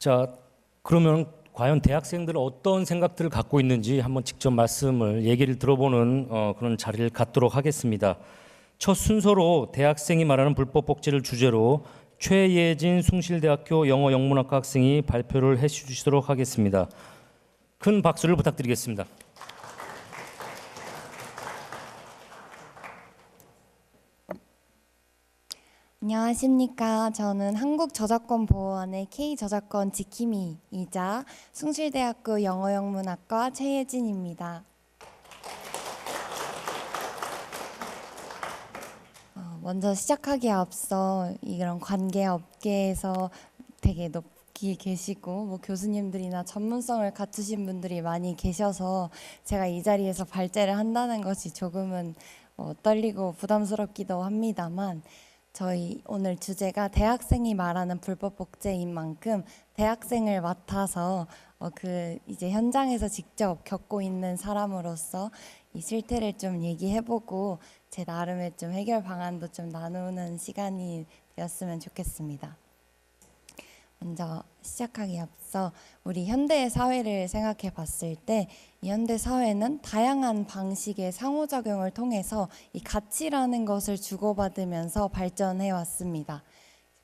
자, 그러면 과연 대학생들은 어떤 생각들을 갖고 있는지 한번 직접 얘기를 들어보는 그런 자리를 갖도록 하겠습니다. 첫 순서로 대학생이 말하는 불법 복제를 주제로 최예진 숭실대학교 영어영문학과 학생이 발표를 해주시도록 하겠습니다. 큰 박수를 부탁드리겠습니다. 안녕하십니까. 저는 한국저작권보호원의 K저작권 지킴이이자 숭실대학교 영어영문학과 최예진입니다. 먼저 시작하기에 앞서 이런 관계업계에서 되게 높이 계시고 교수님들이나 전문성을 갖추신 분들이 많이 계셔서 제가 이 자리에서 발제를 한다는 것이 조금은 떨리고 부담스럽기도 합니다만, 저희 오늘 주제가 대학생이 말하는 불법 복제인 만큼 대학생을 맡아서 이제 현장에서 직접 겪고 있는 사람으로서 이 실태를 좀 얘기해보고 제 나름의 좀 해결 방안도 좀 나누는 시간이 되었으면 좋겠습니다. 먼저 시작하기에 앞서 우리 현대의 사회를 생각해 봤을 때 이 현대 사회는 다양한 방식의 상호작용을 통해서 이 가치라는 것을 주고받으면서 발전해 왔습니다.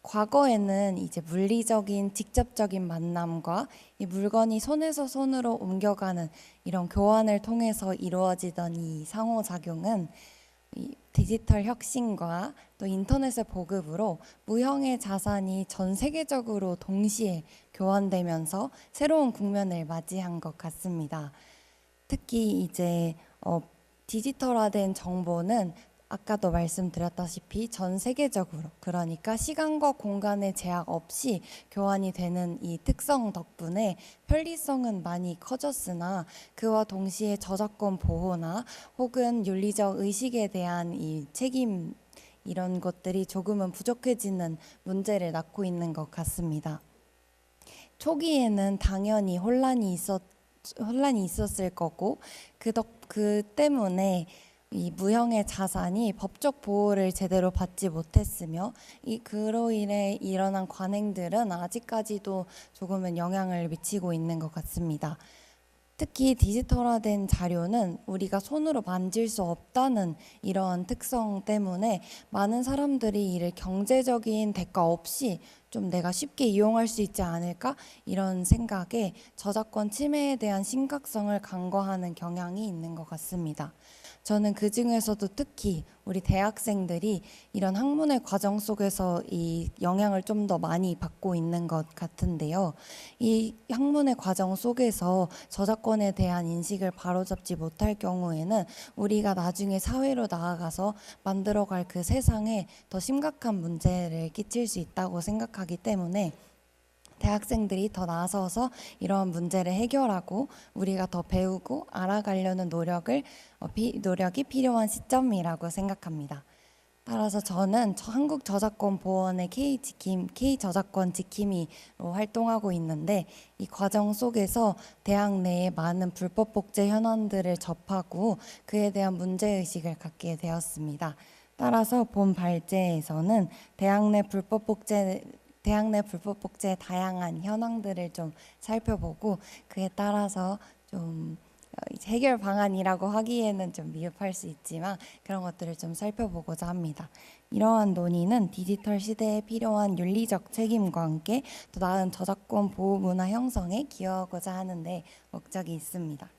과거에는 이제 물리적인 직접적인 만남과 이 물건이 손에서 손으로 옮겨가는 이런 교환을 통해서 이루어지던 이 상호작용은 이 디지털 혁신과 또 인터넷의 보급으로 무형의 자산이 전 세계적으로 동시에 교환되면서 새로운 국면을 맞이한 것 같습니다. 특히 이제 디지털화된 정보는 아까도 말씀드렸다시피 전 세계적으로, 그러니까 시간과 공간의 제약 없이 교환이 되는 이 특성 덕분에 편리성은 많이 커졌으나 그와 동시에 저작권 보호나 혹은 윤리적 의식에 대한 이 책임, 이런 것들이 조금은 부족해지는 문제를 낳고 있는 것 같습니다. 초기에는 당연히 혼란이 있었을 거고 그 때문에 이 무형의 자산이 법적 보호를 제대로 받지 못했으며 그로 인해 일어난 관행들은 아직까지도 조금은 영향을 미치고 있는 것 같습니다. 특히 디지털화된 자료는 우리가 손으로 만질 수 없다는 이러한 특성 때문에 많은 사람들이 이를 경제적인 대가 없이 좀 내가 쉽게 이용할 수 있지 않을까? 이런 생각에 저작권 침해에 대한 심각성을 간과하는 경향이 있는 것 같습니다. 저는 그 중에서도 특히 우리 대학생들이 이런 학문의 과정 속에서 이 영향을 좀 더 많이 받고 있는 것 같은데요. 이 학문의 과정 속에서 저작권에 대한 인식을 바로잡지 못할 경우에는 우리가 나중에 사회로 나아가서 만들어갈 그 세상에 더 심각한 문제를 끼칠 수 있다고 생각하기 때문에 대학생들이 더 나서서 이러한 문제를 해결하고 우리가 더 배우고 알아가려는 노력이 필요한 시점이라고 생각합니다. 따라서 저는 한국저작권보호원의 K저작권 지킴이로 활동하고 있는데, 이 과정 속에서 대학 내에 많은 불법 복제 현황들을 접하고 그에 대한 문제의식을 갖게 되었습니다. 따라서 본 발제에서는 대학 내 불법 복제의 다양한 현황들을 좀 살펴보고 그에 따라서 좀 해결 방안이라고 하기에는 좀 미흡할 수 있지만 그런 것들을 좀 살펴보고자 합니다. 이러한 논의는 디지털 시대에 필요한 윤리적 책임과 함께 더 나은 저작권 보호 문화 형성에 기여하고자 하는데 목적이 있습니다.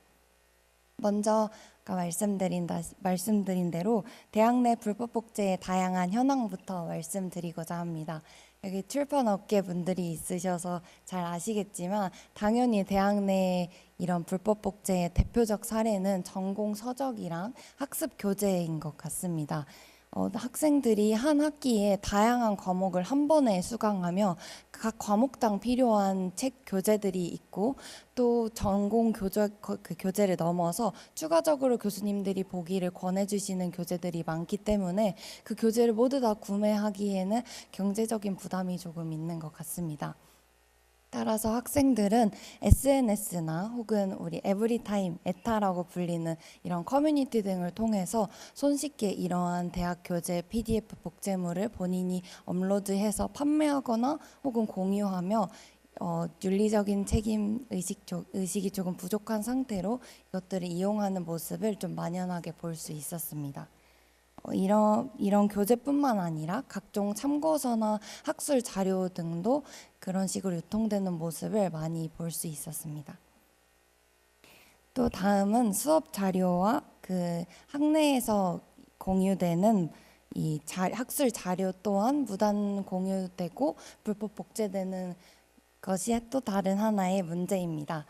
먼저 아까 말씀드린 대로 대학 내 불법 복제의 다양한 현황부터 말씀드리고자 합니다. 여기 출판업계 분들이 있으셔서 잘 아시겠지만 당연히 대학 내에 이런 불법 복제의 대표적 사례는 전공 서적이랑 학습 교재인 것 같습니다. 학생들이 한 학기에 다양한 과목을 한 번에 수강하며 각 과목당 필요한 책 교재들이 있고 또 전공 교재를 넘어서 추가적으로 교수님들이 보기를 권해주시는 교재들이 많기 때문에 그 교재를 모두 다 구매하기에는 경제적인 부담이 조금 있는 것 같습니다. 따라서 학생들은 SNS나 혹은 우리 에브리타임, 에타라고 불리는 이런 커뮤니티 등을 통해서 손쉽게 이러한 대학 교재 PDF 복제물을 본인이 업로드해서 판매하거나 혹은 공유하며 윤리적인 책임 의식이 조금 부족한 상태로 이것들을 이용하는 모습을 좀 만연하게 볼 수 있었습니다. 이런 교재뿐만 아니라 각종 참고서나 학술 자료 등도 그런 식으로 유통되는 모습을 많이 볼 수 있었습니다. 또 다음은 수업 자료와 그 학내에서 공유되는 이 학술 자료 또한 무단 공유되고 불법 복제되는 것이 또 다른 하나의 문제입니다.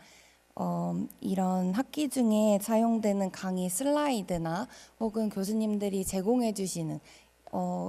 이런 학기 중에 사용되는 강의 슬라이드나 혹은 교수님들이 제공해 주시는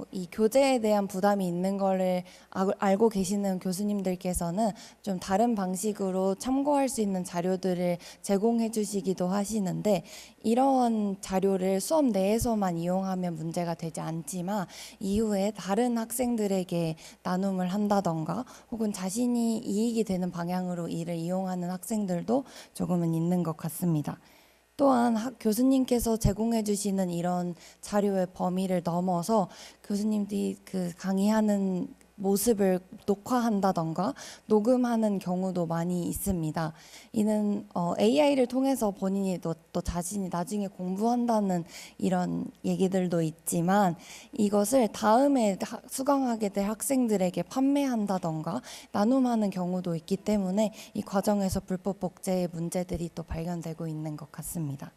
이 교재에 대한 부담이 있는 거를 알고 계시는 교수님들께서는 좀 다른 방식으로 참고할 수 있는 자료들을 제공해 주시기도 하시는데, 이런 자료를 수업 내에서만 이용하면 문제가 되지 않지만 이후에 다른 학생들에게 나눔을 한다던가 혹은 자신이 이익이 되는 방향으로 이를 이용하는 학생들도 조금은 있는 것 같습니다. 또한 교수님께서 제공해 주시는 이런 자료의 범위를 넘어서 교수님들이 그 강의하는 모습을 녹화한다던가 녹음하는 경우도 많이 있습니다. 이는 AI를 통해서 본인이 또 자신이 나중에 공부한다는 이런 얘기들도 있지만, 이것을 다음에 수강하게 될 학생들에게 판매한다던가 나눔하는 경우도 있기 때문에 이 과정에서 불법 복제의 문제들이 또 발견되고 있는 것 같습니다.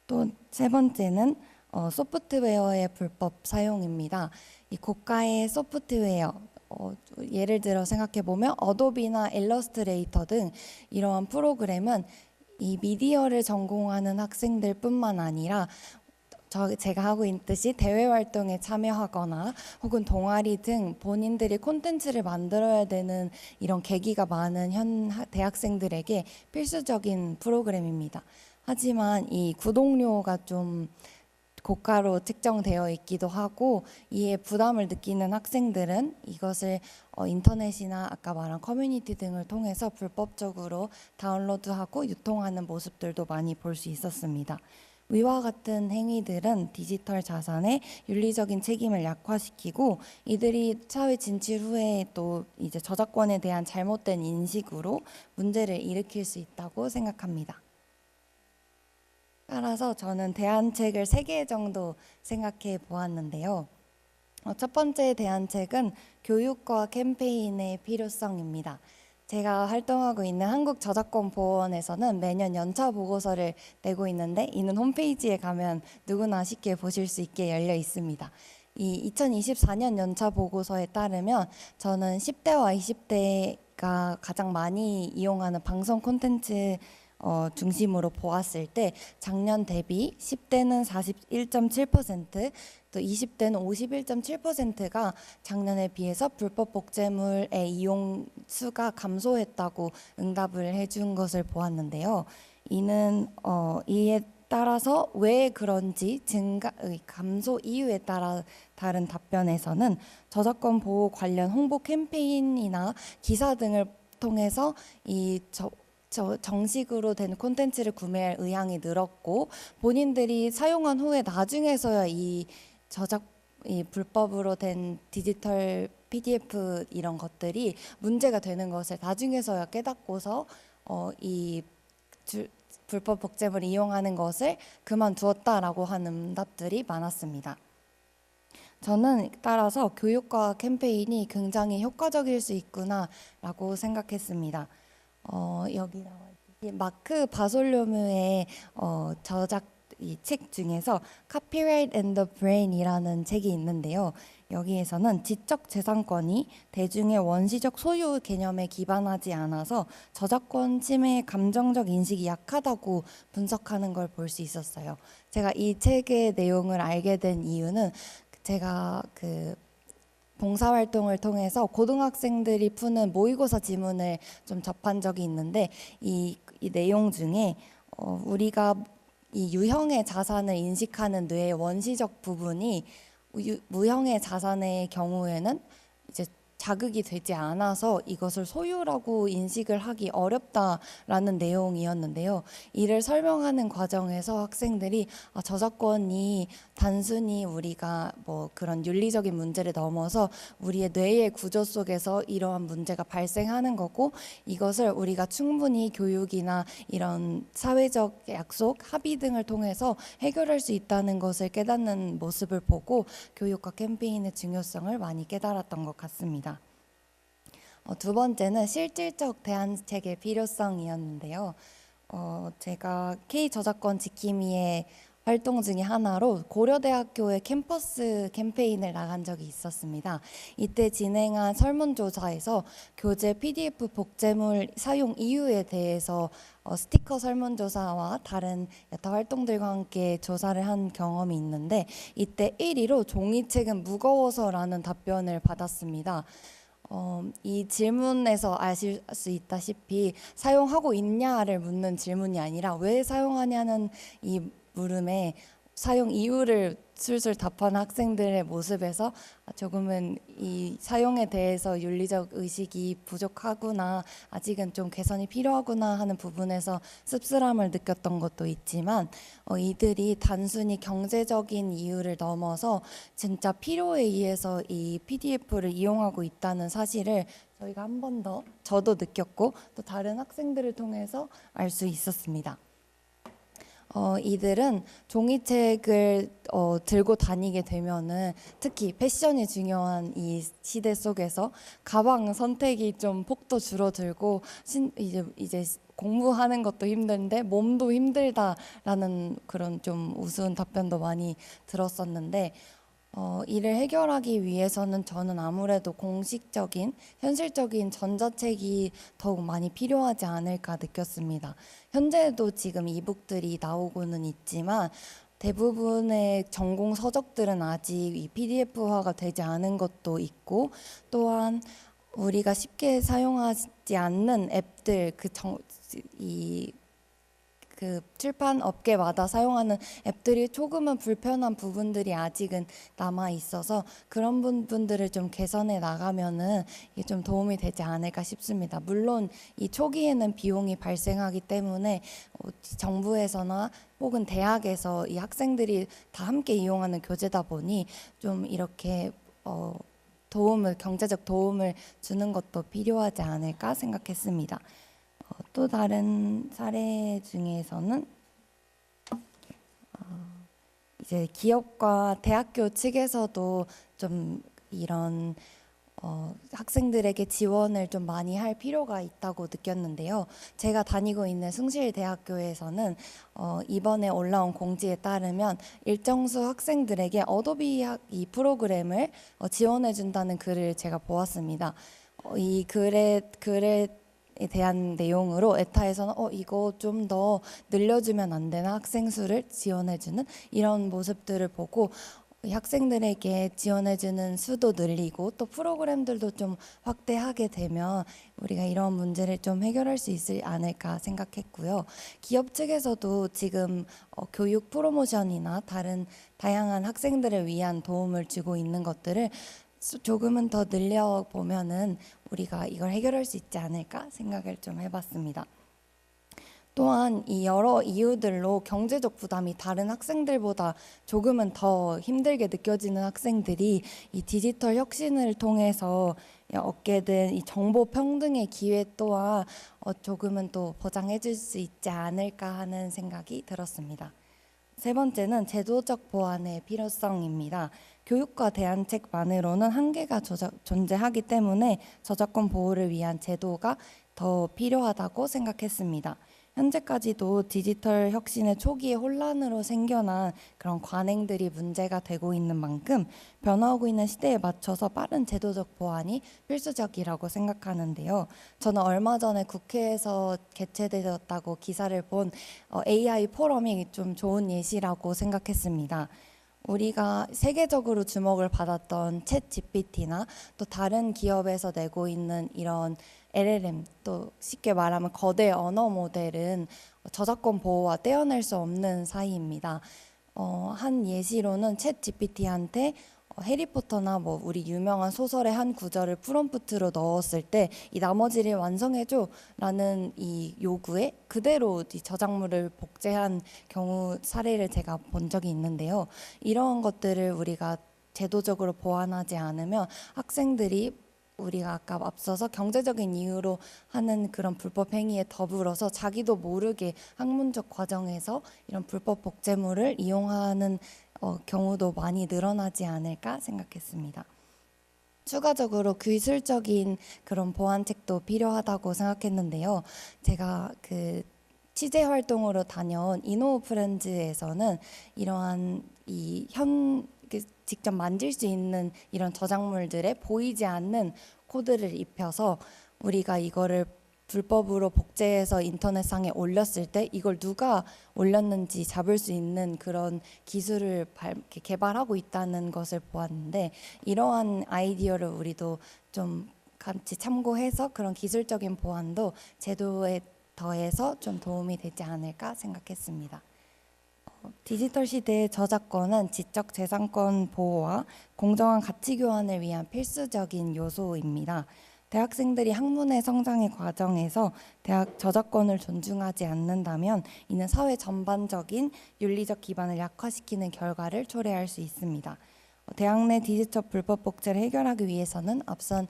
또 세 번째는 소프트웨어의 불법 사용입니다. 이 고가의 소프트웨어, 예를 들어 생각해 보면 어도비나 일러스트레이터 등 이러한 프로그램은 이 미디어를 전공하는 학생들뿐만 아니라 제가 하고 있듯이 대외 활동에 참여하거나 혹은 동아리 등 본인들이 콘텐츠를 만들어야 되는 이런 계기가 많은 현 대학생들에게 필수적인 프로그램입니다. 하지만 이 구독료가 좀 고가로 책정되어 있기도 하고, 이에 부담을 느끼는 학생들은 이것을 인터넷이나 아까 말한 커뮤니티 등을 통해서 불법적으로 다운로드하고 유통하는 모습들도 많이 볼 수 있었습니다. 위와 같은 행위들은 디지털 자산의 윤리적인 책임을 약화시키고, 이들이 사회 진출 후에 또 이제 저작권에 대한 잘못된 인식으로 문제를 일으킬 수 있다고 생각합니다. 따라서 저는 대안책을 3개 정도 생각해 보았는데요. 첫 번째 대안책은 교육과 캠페인의 필요성입니다. 제가 활동하고 있는 한국저작권보호원에서는 매년 연차 보고서를 내고 있는데, 이는 홈페이지에 가면 누구나 쉽게 보실 수 있게 열려 있습니다. 이 2024년 연차 보고서에 따르면 저는 10대와 20대가 가장 많이 이용하는 방송 콘텐츠 중심으로 보았을 때 작년 대비 10대는 41.7%, 또 20대는 51.7%가 작년에 비해서 불법 복제물의 이용 수가 감소했다고 응답을 해준 것을 보았는데요. 이에 따라서 왜 그런지 감소 이유에 따라 다른 답변에서는 저작권 보호 관련 홍보 캠페인이나 기사 등을 통해서 정식으로 된 콘텐츠를 구매할 의향이 늘었고, 본인들이 사용한 후에 나중에서야 이 불법으로 된 디지털 PDF 이런 것들이 문제가 되는 것을 나중에서야 깨닫고서 불법 복제물을 이용하는 것을 그만두었다라고 하는 응답들이 많았습니다. 저는 따라서 교육과 캠페인이 굉장히 효과적일 수 있구나라고 생각했습니다. 여기 나와 있듯이 마크 바솔로뮤의 저작 이 책 중에서 Copyright and the Brain이라는 책이 있는데요. 여기에서는 지적 재산권이 대중의 원시적 소유 개념에 기반하지 않아서 저작권 침해의 감정적 인식이 약하다고 분석하는 걸 볼 수 있었어요. 제가 이 책의 내용을 알게 된 이유는 제가 봉사활동을 통해서 고등학생들이 푸는 모의고사 지문을 좀 접한 적이 있는데, 이 내용 중에 우리가 이 유형의 자산을 인식하는 뇌의 원시적 부분이 무형의 자산의 경우에는 이제 자극이 되지 않아서 이것을 소유라고 인식을 하기 어렵다라는 내용이었는데요. 이를 설명하는 과정에서 학생들이 저작권이 단순히 우리가 뭐 그런 윤리적인 문제를 넘어서 우리의 뇌의 구조 속에서 이러한 문제가 발생하는 거고, 이것을 우리가 충분히 교육이나 이런 사회적 약속, 합의 등을 통해서 해결할 수 있다는 것을 깨닫는 모습을 보고 교육과 캠페인의 중요성을 많이 깨달았던 것 같습니다. 두 번째는 실질적 대안책의 필요성이었는데요. 제가 K 저작권 지킴이의 활동 중에 하나로 고려대학교의 캠퍼스 캠페인을 나간 적이 있었습니다. 이때 진행한 설문조사에서 교재 PDF 복제물 사용 이유에 대해서 스티커 설문조사와 다른 여타 활동들과 함께 조사를 한 경험이 있는데, 이때 1위로 종이책은 무거워서라는 답변을 받았습니다. 이 질문에서 아실 수 있다시피 사용하고 있냐를 묻는 질문이 아니라 왜 사용하냐는 이 물음에 사용 이유를 술술 답하는 학생들의 모습에서 조금은 이 사용에 대해서 윤리적 의식이 부족하구나, 아직은 좀 개선이 필요하구나 하는 부분에서 씁쓸함을 느꼈던 것도 있지만, 이들이 단순히 경제적인 이유를 넘어서 진짜 필요에 의해서 이 PDF를 이용하고 있다는 사실을 저희가 한 번 더 저도 느꼈고 또 다른 학생들을 통해서 알 수 있었습니다. 이들은 종이책을 들고 다니게 되면은, 특히 패션이 중요한 이 시대 속에서 가방 선택이 좀 폭도 줄어들고 이제 공부하는 것도 힘든데 몸도 힘들다라는 그런 좀 우스운 답변도 많이 들었었는데, 이를 해결하기 위해서는 저는 아무래도 공식적인 현실적인 전자책이 더욱 많이 필요하지 않을까 느꼈습니다. 현재도 지금 이북들이 나오고는 있지만 대부분의 전공 서적들은 아직 이 PDF화가 되지 않은 것도 있고, 또한 우리가 쉽게 사용하지 않는 앱들, 그 출판 업계마다 사용하는 앱들이 조금은 불편한 부분들이 아직은 남아 있어서 그런 부분들을 좀 개선해 나가면은 이게 좀 도움이 되지 않을까 싶습니다. 물론 이 초기에는 비용이 발생하기 때문에 정부에서나 혹은 대학에서 이 학생들이 다 함께 이용하는 교재다 보니 좀 이렇게 경제적 도움을 주는 것도 필요하지 않을까 생각했습니다. 또 다른 사례 중에서는 이제 기업과 대학교 측에서도 좀 이런 학생들에게 지원을 좀 많이 할 필요가 있다고 느꼈는데요. 제가 다니고 있는 숭실대학교에서는 이번에 올라온 공지에 따르면 일정 수 학생들에게 어도비 이 프로그램을 지원해 준다는 글을 제가 보았습니다. 이 글에 대한 내용으로 에타에서는 이거 좀 더 늘려주면 안 되나, 학생 수를 지원해주는 이런 모습들을 보고 학생들에게 지원해주는 수도 늘리고 또 프로그램들도 좀 확대하게 되면 우리가 이런 문제를 좀 해결할 수 있지 않을까 생각했고요. 기업 측에서도 지금 교육 프로모션이나 다른 다양한 학생들을 위한 도움을 주고 있는 것들을 조금은 더 늘려보면은 우리가 이걸 해결할 수 있지 않을까 생각을 좀 해봤습니다. 또한 이 여러 이유들로 경제적 부담이 다른 학생들보다 조금은 더 힘들게 느껴지는 학생들이 이 디지털 혁신을 통해서 얻게 된 이 정보 평등의 기회 또한 조금은 또 보장해 줄 수 있지 않을까 하는 생각이 들었습니다. 세 번째는 제도적 보완의 필요성입니다. 교육과 대안책만으로는 한계가 존재하기 때문에 저작권 보호를 위한 제도가 더 필요하다고 생각했습니다. 현재까지도 디지털 혁신의 초기에 혼란으로 생겨난 그런 관행들이 문제가 되고 있는 만큼 변화하고 있는 시대에 맞춰서 빠른 제도적 보완이 필수적이라고 생각하는데요. 저는 얼마 전에 국회에서 개최되었다고 기사를 본 AI 포럼이 좀 좋은 예시라고 생각했습니다. 우리가 세계적으로 주목을 받았던 챗 GPT나 또 다른 기업에서 내고 있는 이런 LLM, 또 쉽게 말하면 거대 언어 모델은 저작권 보호와 떼어낼 수 없는 사이입니다. 한 예시로는 챗 GPT한테 해리포터나 뭐 우리 유명한 소설의 한 구절을 프롬프트로 넣었을 때 이 나머지를 완성해줘라는 이 요구에 그대로 이 저작물을 복제한 경우 사례를 제가 본 적이 있는데요. 이런 것들을 우리가 제도적으로 보완하지 않으면 학생들이 우리가 아까 앞서서 경제적인 이유로 하는 그런 불법 행위에 더불어서 자기도 모르게 학문적 과정에서 이런 불법 복제물을 이용하는 경우도 많이 늘어나지 않을까 생각했습니다. 추가적으로 기술적인 그런 보완책도 필요하다고 생각했는데요. 제가 그 취재 활동으로 다녀온 이노프렌즈에서는 이러한 직접 만질 수 있는 이런 저작물들에 보이지 않는 코드를 입혀서 우리가 이거를 불법으로 복제해서 인터넷상에 올렸을 때 이걸 누가 올렸는지 잡을 수 있는 그런 기술을 개발하고 있다는 것을 보았는데, 이러한 아이디어를 우리도 좀 같이 참고해서 그런 기술적인 보완도 제도에 더해서 좀 도움이 되지 않을까 생각했습니다. 디지털 시대의 저작권은 지적재산권 보호와 공정한 가치 교환을 위한 필수적인 요소입니다. 대학생들이 학문의 성장의 과정에서 대학 저작권을 존중하지 않는다면 이는 사회 전반적인 윤리적 기반을 약화시키는 결과를 초래할 수 있습니다. 대학 내 디지털 불법 복제를 해결하기 위해서는 앞선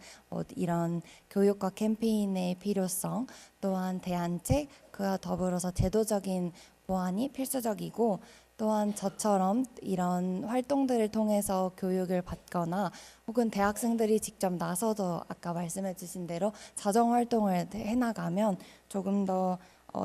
이런 교육과 캠페인의 필요성, 또한 대안책, 그와 더불어서 제도적인 보완이 필수적이고, 또한 저처럼 이런 활동들을 통해서 교육을 받거나 혹은 대학생들이 직접 나서서 아까 말씀해 주신 대로 자정 활동을 해나가면 조금 더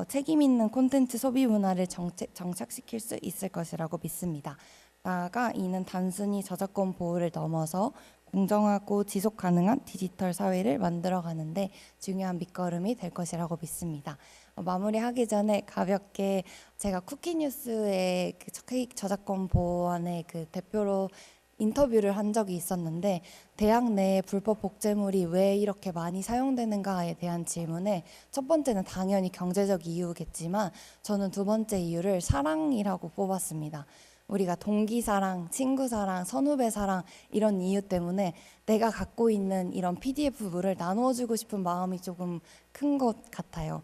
책임 있는 콘텐츠 소비 문화를 정착시킬 수 있을 것이라고 믿습니다. 나아가 이는 단순히 저작권 보호를 넘어서 공정하고 지속 가능한 디지털 사회를 만들어가는데 중요한 밑거름이 될 것이라고 믿습니다. 마무리하기 전에 가볍게 제가 쿠키뉴스의 그 저작권 보호원의 그 대표로 인터뷰를 한 적이 있었는데, 대학 내에 불법 복제물이 왜 이렇게 많이 사용되는가에 대한 질문에 첫 번째는 당연히 경제적 이유겠지만 저는 두 번째 이유를 사랑이라고 뽑았습니다. 우리가 동기 사랑, 친구 사랑, 선후배 사랑 이런 이유 때문에 내가 갖고 있는 이런 PDF물을 나누어주고 싶은 마음이 조금 큰 것 같아요.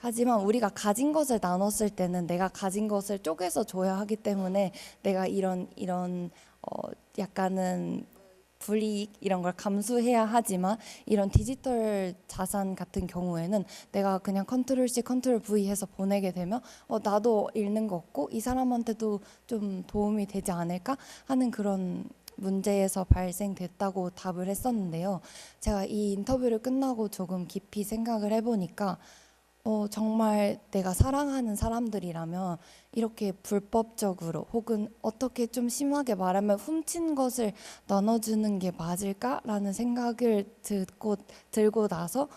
하지만 우리가 가진 것을 나눴을 때는 내가 가진 것을 쪼개서 줘야 하기 때문에 내가 이런 약간은 불이익 이런 걸 감수해야 하지만, 이런 디지털 자산 같은 경우에는 내가 그냥 컨트롤 C 컨트롤 V 해서 보내게 되면 나도 읽는 거 없고 이 사람한테도 좀 도움이 되지 않을까 하는 그런 문제에서 발생됐다고 답을 했었는데요. 제가 이 인터뷰를 끝나고 조금 깊이 생각을 해보니까 정말 내가 사랑하는 사람들이라면 이렇게 불법적으로 혹은 어떻게 좀 심하게 말하면 훔친 것을 나눠주는 게 맞을까라는 생각을 들고 나서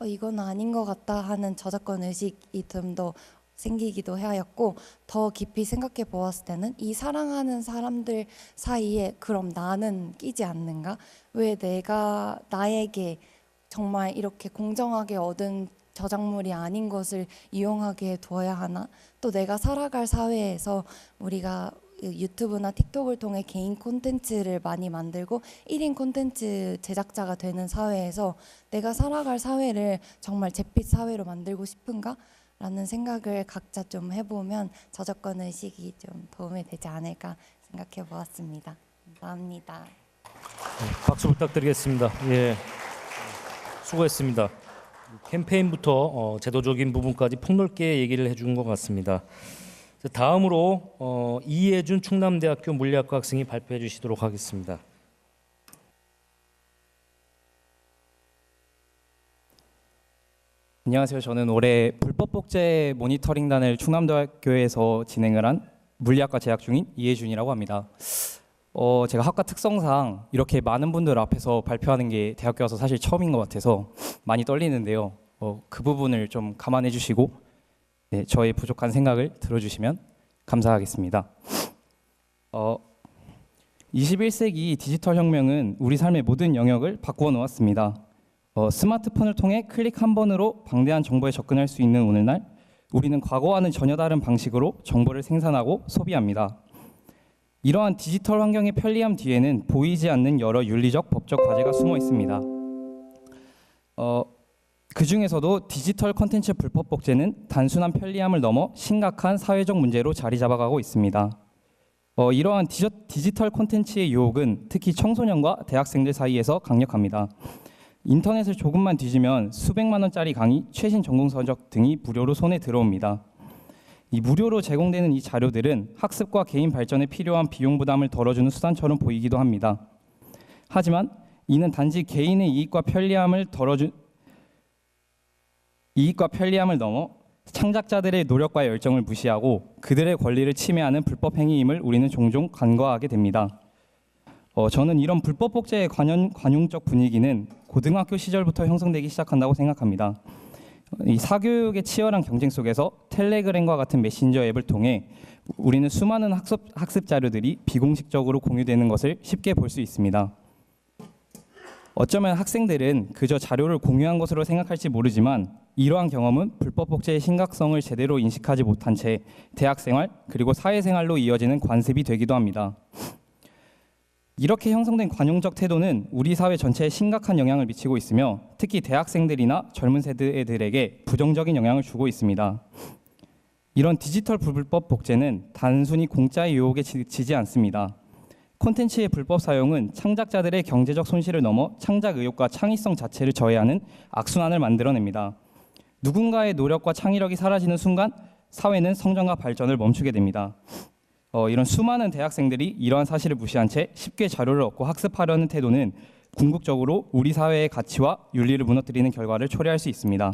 이건 아닌 것 같다 하는 저작권 의식이 좀 더 생기기도 하였고, 더 깊이 생각해 보았을 때는 이 사랑하는 사람들 사이에 그럼 나는 끼지 않는가? 왜 내가 나에게 정말 이렇게 공정하게 얻은 저작물이 아닌 것을 이용하게 두어야 하나? 또 내가 살아갈 사회에서 우리가 유튜브나 틱톡을 통해 개인 콘텐츠를 많이 만들고 1인 콘텐츠 제작자가 되는 사회에서 내가 살아갈 사회를 정말 잿빛 사회로 만들고 싶은가? 라는 생각을 각자 좀 해보면 저작권 의식이 좀 도움이 되지 않을까 생각해 보았습니다. 감사합니다. 박수 부탁드리겠습니다. 예, 수고했습니다. 캠페인부터 제도적인 부분까지 폭넓게 얘기를 해준 것 같습니다. 다음으로 이예준 충남대학교 물리학과 학생이 발표해 주시도록 하겠습니다. 안녕하세요. 저는 올해 불법 복제 모니터링단을 충남대학교에서 진행을 한 물리학과 재학 중인 이예준이라고 합니다. 제가 학과 특성상 이렇게 많은 분들 앞에서 발표하는 게 대학교 와서 사실 처음인 것 같아서 많이 떨리는데요. 그 부분을 좀 감안해 주시고 저의 부족한 생각을 들어주시면 감사하겠습니다. 21세기 디지털 혁명은 우리 삶의 모든 영역을 바꾸어 놓았습니다. 스마트폰을 통해 클릭 한 번으로 방대한 정보에 접근할 수 있는 오늘날, 우리는 과거와는 전혀 다른 방식으로 정보를 생산하고 소비합니다. 이러한 디지털 환경의 편리함 뒤에는 보이지 않는 여러 윤리적, 법적 과제가 숨어 있습니다. 그 중에서도 디지털 콘텐츠 불법 복제는 단순한 편리함을 넘어 심각한 사회적 문제로 자리 잡아가고 있습니다. 이러한 디지털 콘텐츠의 유혹은 특히 청소년과 대학생들 사이에서 강력합니다. 인터넷을 조금만 뒤지면 수백만 원짜리 강의, 최신 전공 서적 등이 무료로 손에 들어옵니다. 이 무료로 제공되는 이 자료들은 학습과 개인 발전에 필요한 비용 부담을 덜어주는 수단처럼 보이기도 합니다. 하지만 이는 단지 개인의 이익과 편리함을 넘어 창작자들의 노력과 열정을 무시하고 그들의 권리를 침해하는 불법 행위임을 우리는 종종 간과하게 됩니다. 저는 이런 불법 복제의 관용적 분위기는 고등학교 시절부터 형성되기 시작한다고 생각합니다. 이 사교육의 치열한 경쟁 속에서 텔레그램과 같은 메신저 앱을 통해 우리는 수많은 학습 자료들이 비공식적으로 공유되는 것을 쉽게 볼 수 있습니다. 어쩌면 학생들은 그저 자료를 공유한 것으로 생각할지 모르지만 이러한 경험은 불법 복제의 심각성을 제대로 인식하지 못한 채 대학생활 그리고 사회생활로 이어지는 관습이 되기도 합니다. 이렇게 형성된 관용적 태도는 우리 사회 전체에 심각한 영향을 미치고 있으며 특히 대학생들이나 젊은 세대들에게 부정적인 영향을 주고 있습니다. 이런 디지털 불법 복제는 단순히 공짜의 유혹에 지지 않습니다. 콘텐츠의 불법 사용은 창작자들의 경제적 손실을 넘어 창작 의욕과 창의성 자체를 저해하는 악순환을 만들어냅니다. 누군가의 노력과 창의력이 사라지는 순간 사회는 성장과 발전을 멈추게 됩니다. 이런 수많은 대학생들이 이러한 사실을 무시한 채 쉽게 자료를 얻고 학습하려는 태도는 궁극적으로 우리 사회의 가치와 윤리를 무너뜨리는 결과를 초래할 수 있습니다.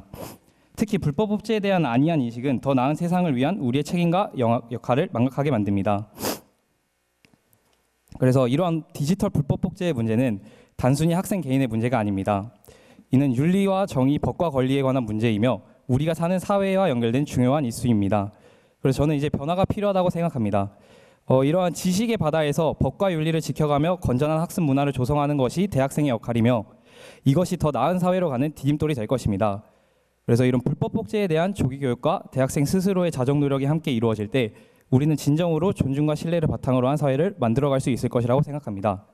특히 불법 복제에 대한 안이한 인식은 더 나은 세상을 위한 우리의 책임과 역할을 망각하게 만듭니다. 그래서 이러한 디지털 불법 복제의 문제는 단순히 학생 개인의 문제가 아닙니다. 이는 윤리와 정의, 법과 권리에 관한 문제이며 우리가 사는 사회와 연결된 중요한 이슈입니다. 그래서 저는 이제 변화가 필요하다고 생각합니다. 이러한 지식의 바다에서 법과 윤리를 지켜가며 건전한 학습 문화를 조성하는 것이 대학생의 역할이며 이것이 더 나은 사회로 가는 디딤돌이 될 것입니다. 그래서 이런 불법 복제에 대한 조기 교육과 대학생 스스로의 자정 노력이 함께 이루어질 때 우리는 진정으로 존중과 신뢰를 바탕으로 한 사회를 만들어갈 수 있을 것이라고 생각합니다.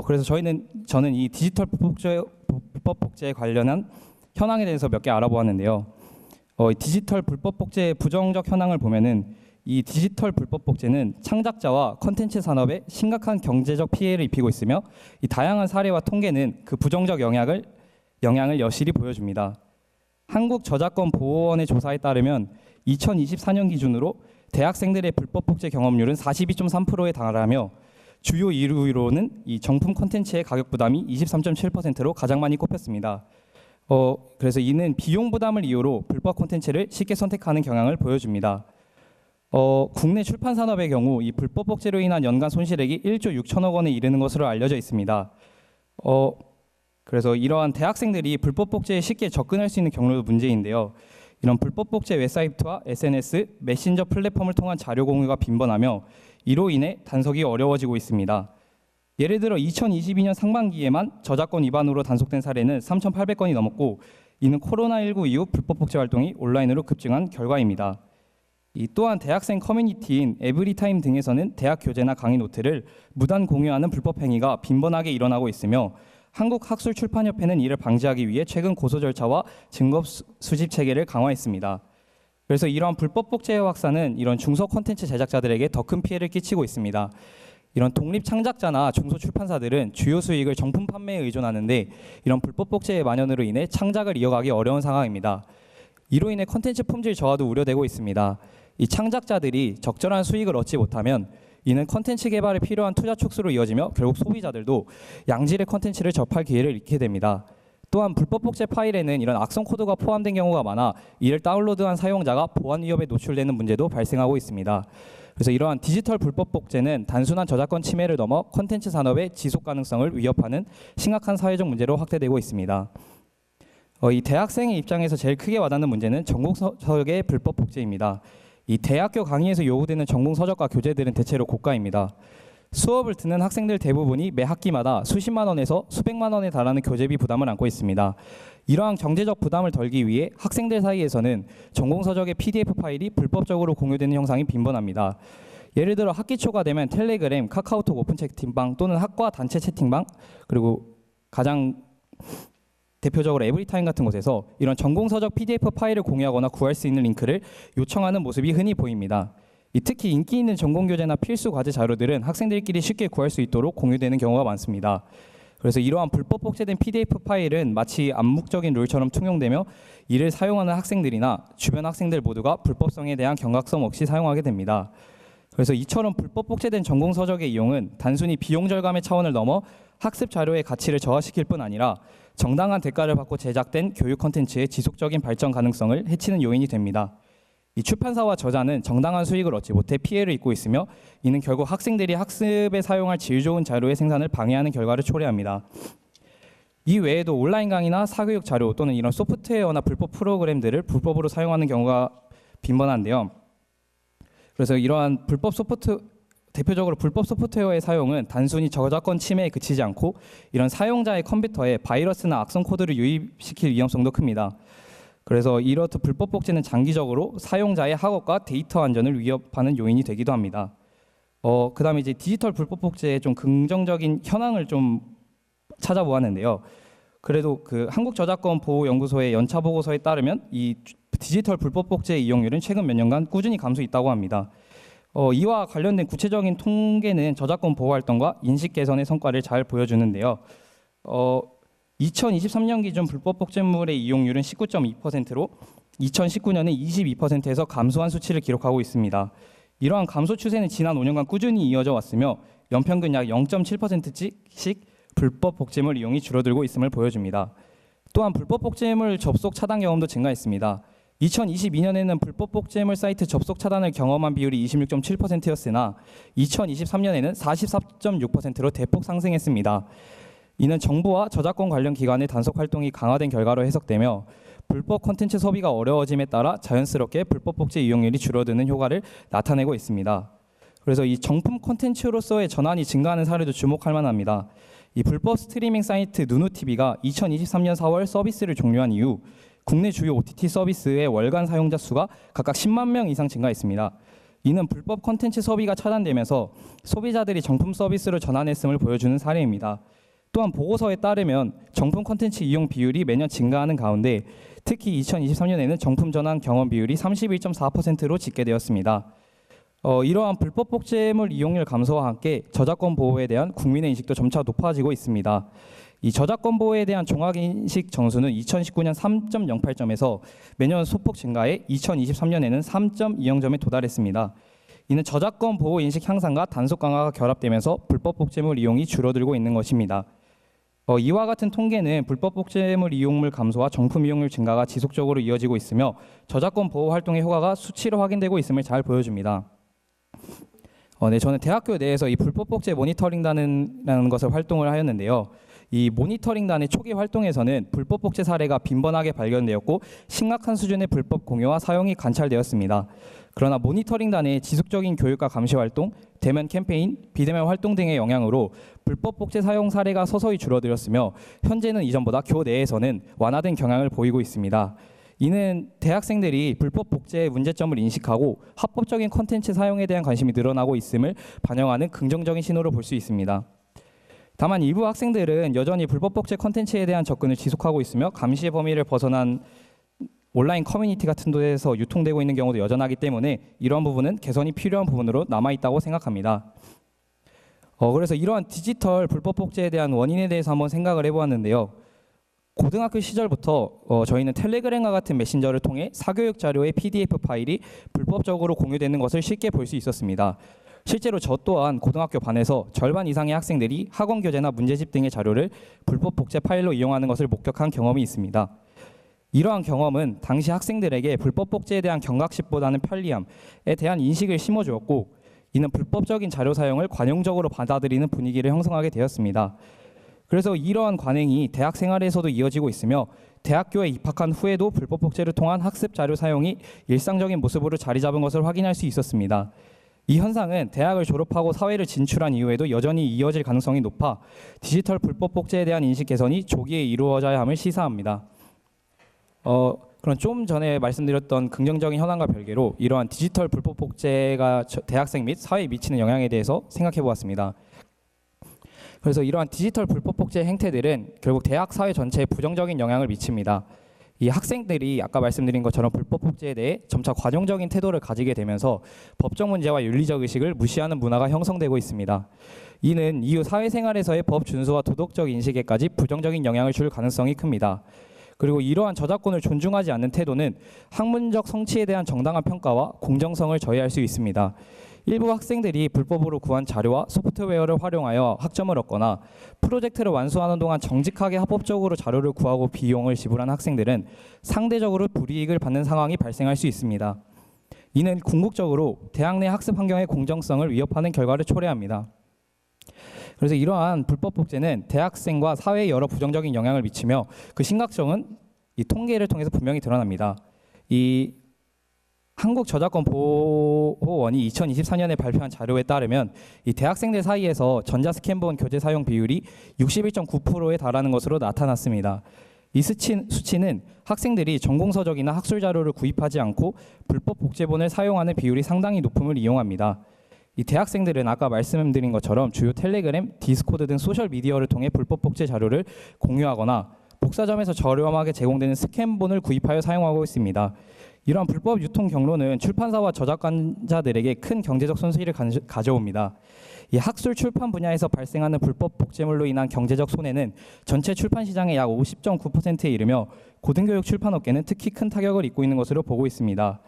그래서 저는 이 디지털 불법 복제에 관련한 현황에 대해서 몇 개 알아보았는데요. 디지털 불법 복제의 부정적 현황을 보면은 이 디지털 불법 복제는 창작자와 컨텐츠 산업에 심각한 경제적 피해를 입히고 있으며 이 다양한 사례와 통계는 그 부정적 영향을 여실히 보여줍니다. 한국저작권보호원의 조사에 따르면 2024년 기준으로 대학생들의 불법 복제 경험률은 42.3%에 달하며 주요 이유로는 이 정품 콘텐츠의 가격 부담이 23.7%로 가장 많이 꼽혔습니다. 그래서 이는 비용 부담을 이유로 불법 콘텐츠를 쉽게 선택하는 경향을 보여줍니다. 국내 출판 산업의 경우 이 불법 복제로 인한 연간 손실액이 1조 6천억 원에 이르는 것으로 알려져 있습니다. 그래서 이러한 대학생들이 불법 복제에 쉽게 접근할 수 있는 경로도 문제인데요. 이런 불법 복제 웹사이트와 SNS, 메신저 플랫폼을 통한 자료 공유가 빈번하며 이로 인해 단속이 어려워지고 있습니다. 예를 들어 2022년 상반기에만 저작권 위반으로 단속된 사례는 3,800건이 넘었고 이는 코로나19 이후 불법 복제 활동이 온라인으로 급증한 결과입니다. 또한 대학생 커뮤니티인 에브리타임 등에서는 대학 교재나 강의 노트를 무단 공유하는 불법 행위가 빈번하게 일어나고 있으며 한국학술출판협회는 이를 방지하기 위해 최근 고소 절차와 증거 수집 체계를 강화했습니다. 그래서 이러한 불법 복제의 확산은 이런 중소 콘텐츠 제작자들에게 더 큰 피해를 끼치고 있습니다. 이런 독립 창작자나 중소출판사들은 주요 수익을 정품 판매에 의존하는데 이런 불법 복제의 만연으로 인해 창작을 이어가기 어려운 상황입니다. 이로 인해 콘텐츠 품질 저하도 우려되고 있습니다. 이 창작자들이 적절한 수익을 얻지 못하면 이는 콘텐츠 개발에 필요한 투자 축소로 이어지며 결국 소비자들도 양질의 콘텐츠를 접할 기회를 잃게 됩니다. 또한 불법 복제 파일에는 이런 악성 코드가 포함된 경우가 많아 이를 다운로드한 사용자가 보안 위협에 노출되는 문제도 발생하고 있습니다. 그래서 이러한 디지털 불법 복제는 단순한 저작권 침해를 넘어 콘텐츠 산업의 지속 가능성을 위협하는 심각한 사회적 문제로 확대되고 있습니다. 이 대학생의 입장에서 제일 크게 와닿는 문제는 전공 서적의 불법 복제입니다. 이 대학교 강의에서 요구되는 전공 서적과 교재들은 대체로 고가입니다. 수업을 듣는 학생들 대부분이 매 학기마다 수십만 원에서 수백만 원에 달하는 교재비 부담을 안고 있습니다. 이러한 경제적 부담을 덜기 위해 학생들 사이에서는 전공 서적의 PDF 파일이 불법적으로 공유되는 형상이 빈번합니다. 예를 들어 학기 초가 되면 텔레그램, 카카오톡 오픈 채팅방 또는 학과 단체 채팅방, 그리고 가장 대표적으로 에브리타임 같은 곳에서 이런 전공서적 PDF 파일을 공유하거나 구할 수 있는 링크를 요청하는 모습이 흔히 보입니다. 특히 인기 있는 전공교재나 필수 과제 자료들은 학생들끼리 쉽게 구할 수 있도록 공유되는 경우가 많습니다. 그래서 이러한 불법 복제된 PDF 파일은 마치 암묵적인 룰처럼 통용되며 이를 사용하는 학생들이나 주변 학생들 모두가 불법성에 대한 경각심 없이 사용하게 됩니다. 그래서 이처럼 불법 복제된 전공 서적의 이용은 단순히 비용 절감의 차원을 넘어 학습 자료의 가치를 저하시킬 뿐 아니라 정당한 대가를 받고 제작된 교육 콘텐츠의 지속적인 발전 가능성을 해치는 요인이 됩니다. 이 출판사와 저자는 정당한 수익을 얻지 못해 피해를 입고 있으며 이는 결국 학생들이 학습에 사용할 질 좋은 자료의 생산을 방해하는 결과를 초래합니다. 이 외에도 온라인 강의나 사교육 자료 또는 이런 소프트웨어나 불법 프로그램들을 불법으로 사용하는 경우가 빈번한데요. 그래서 이러한 대표적으로 불법 소프트웨어의 사용은 단순히 저작권 침해에 그치지 않고 이런 사용자의 컴퓨터에 바이러스나 악성 코드를 유입시킬 위험성도 큽니다. 그래서 이렇듯 불법 복제는 장기적으로 사용자의 학업과 데이터 안전을 위협하는 요인이 되기도 합니다. 그다음에 이제 디지털 불법 복제의 좀 긍정적인 현황을 좀 찾아보았는데요. 그래도 그 한국저작권보호연구소의 연차 보고서에 따르면 이 디지털 불법 복제의 이용률은 최근 몇 년간 꾸준히 감소했다고 합니다. 이와 관련된 구체적인 통계는 저작권 보호 활동과 인식 개선의 성과를 잘 보여주는데요. 2023년 기준 불법 복제물의 이용률은 19.2%로 2019년에 22%에서 감소한 수치를 기록하고 있습니다. 이러한 감소 추세는 지난 5년간 꾸준히 이어져 왔으며 연평균 약 0.7%씩 불법 복제물 이용이 줄어들고 있음을 보여줍니다. 또한 불법 복제물 접속 차단 경험도 증가했습니다. 2022년에는 불법 복제물 사이트 접속 차단을 경험한 비율이 26.7%였으나 2023년에는 44.6%로 대폭 상승했습니다. 이는 정부와 저작권 관련 기관의 단속 활동이 강화된 결과로 해석되며 불법 콘텐츠 소비가 어려워짐에 따라 자연스럽게 불법 복제 이용률이 줄어드는 효과를 나타내고 있습니다. 그래서 이 정품 콘텐츠로서의 전환이 증가하는 사례도 주목할 만합니다. 이 불법 스트리밍 사이트 누누TV가 2023년 4월 서비스를 종료한 이후 국내 주요 OTT 서비스의 월간 사용자 수가 각각 10만 명 이상 증가했습니다. 이는 불법 콘텐츠 소비가 차단되면서 소비자들이 정품 서비스로 전환했음을 보여주는 사례입니다. 또한 보고서에 따르면 정품 콘텐츠 이용 비율이 매년 증가하는 가운데 특히 2023년에는 정품 전환 경험 비율이 31.4%로 집계되었습니다. 이러한 불법 복제물 이용률 감소와 함께 저작권 보호에 대한 국민의 인식도 점차 높아지고 있습니다. 이 저작권 보호에 대한 종합인식 점수는 2019년 3.08점에서 매년 소폭 증가해 2023년에는 3.20점에 도달했습니다. 이는 저작권 보호 인식 향상과 단속 강화가 결합되면서 불법 복제물 이용이 줄어들고 있는 것입니다. 이와 같은 통계는 불법 복제물 이용물 감소와 정품 이용률 증가가 지속적으로 이어지고 있으며 저작권 보호 활동의 효과가 수치로 확인되고 있음을 잘 보여줍니다. 네, 저는 대학교 내에서 이 불법 복제 모니터링단이라는 것을 활동을 하였는데요. 이 모니터링단의 초기 활동에서는 불법 복제 사례가 빈번하게 발견되었고 심각한 수준의 불법 공유와 사용이 관찰되었습니다. 그러나 모니터링단의 지속적인 교육과 감시 활동, 대면 캠페인, 비대면 활동 등의 영향으로 불법 복제 사용 사례가 서서히 줄어들었으며 현재는 이전보다 교내에서는 완화된 경향을 보이고 있습니다. 이는 대학생들이 불법 복제의 문제점을 인식하고 합법적인 콘텐츠 사용에 대한 관심이 늘어나고 있음을 반영하는 긍정적인 신호로 볼 수 있습니다. 다만 일부 학생들은 여전히 불법 복제 콘텐츠에 대한 접근을 지속하고 있으며 감시의 범위를 벗어난 온라인 커뮤니티 같은 데서 유통되고 있는 경우도 여전하기 때문에 이러한 부분은 개선이 필요한 부분으로 남아있다고 생각합니다. 그래서 이러한 디지털 불법 복제에 대한 원인에 대해서 한번 생각을 해보았는데요. 고등학교 시절부터 저희는 텔레그램과 같은 메신저를 통해 사교육 자료의 PDF 파일이 불법적으로 공유되는 것을 쉽게 볼 수 있었습니다. 실제로 저 또한 고등학교 반에서 절반 이상의 학생들이 학원 교재나 문제집 등의 자료를 불법 복제 파일로 이용하는 것을 목격한 경험이 있습니다. 이러한 경험은 당시 학생들에게 불법 복제에 대한 경각심보다는 편리함에 대한 인식을 심어주었고 이는 불법적인 자료 사용을 관용적으로 받아들이는 분위기를 형성하게 되었습니다. 그래서 이러한 관행이 대학 생활에서도 이어지고 있으며 대학교에 입학한 후에도 불법 복제를 통한 학습 자료 사용이 일상적인 모습으로 자리 잡은 것을 확인할 수 있었습니다. 이 현상은 대학을 졸업하고 사회를 진출한 이후에도 여전히 이어질 가능성이 높아 디지털 불법 복제에 대한 인식 개선이 조기에 이루어져야 함을 시사합니다. 그런 좀 전에 말씀드렸던 긍정적인 현황과 별개로 이러한 디지털 불법 복제가 대학생 및 사회에 미치는 영향에 대해서 생각해 보았습니다. 그래서 이러한 디지털 불법 복제 행태들은 결국 대학 사회 전체에 부정적인 영향을 미칩니다. 이 학생들이 아까 말씀드린 것처럼 불법 복제에 대해 점차 관용적인 태도를 가지게 되면서 법적 문제와 윤리적 의식을 무시하는 문화가 형성되고 있습니다. 이는 이후 사회생활에서의 법 준수와 도덕적 인식에까지 부정적인 영향을 줄 가능성이 큽니다. 그리고 이러한 저작권을 존중하지 않는 태도는 학문적 성취에 대한 정당한 평가와 공정성을 저해할 수 있습니다. 일부 학생들이 불법으로 구한 자료와 소프트웨어를 활용하여 학점을 얻거나 프로젝트를 완수하는 동안 정직하게 합법적으로 자료를 구하고 비용을 지불한 학생들은 상대적으로 불이익을 받는 상황이 발생할 수 있습니다. 이는 궁극적으로 대학 내 학습 환경의 공정성을 위협하는 결과를 초래합니다. 그래서 이러한 불법 복제는 대학생과 사회에 여러 부정적인 영향을 미치며 그 심각성은 이 통계를 통해서 분명히 드러납니다. 이 한국저작권보호원이 2024년에 발표한 자료에 따르면 이 대학생들 사이에서 전자스캔본 교재 사용 비율이 61.9%에 달하는 것으로 나타났습니다. 이 수치는 학생들이 전공서적이나 학술 자료를 구입하지 않고 불법 복제본을 사용하는 비율이 상당히 높음을 이용합니다. 이 대학생들은 아까 말씀드린 것처럼 주요 텔레그램, 디스코드 등 소셜미디어를 통해 불법 복제 자료를 공유하거나 복사점에서 저렴하게 제공되는 스캔본을 구입하여 사용하고 있습니다. 이러한 불법 유통 경로는 출판사와 저작권자들에게 큰 경제적 손실을 가져옵니다. 이 학술 출판 분야에서 발생하는 불법 복제물로 인한 경제적 손해는 전체 출판 시장의 약 50.9%에 이르며 고등교육 출판업계는 특히 큰 타격을 입고 있는 것으로 보고 있습니다.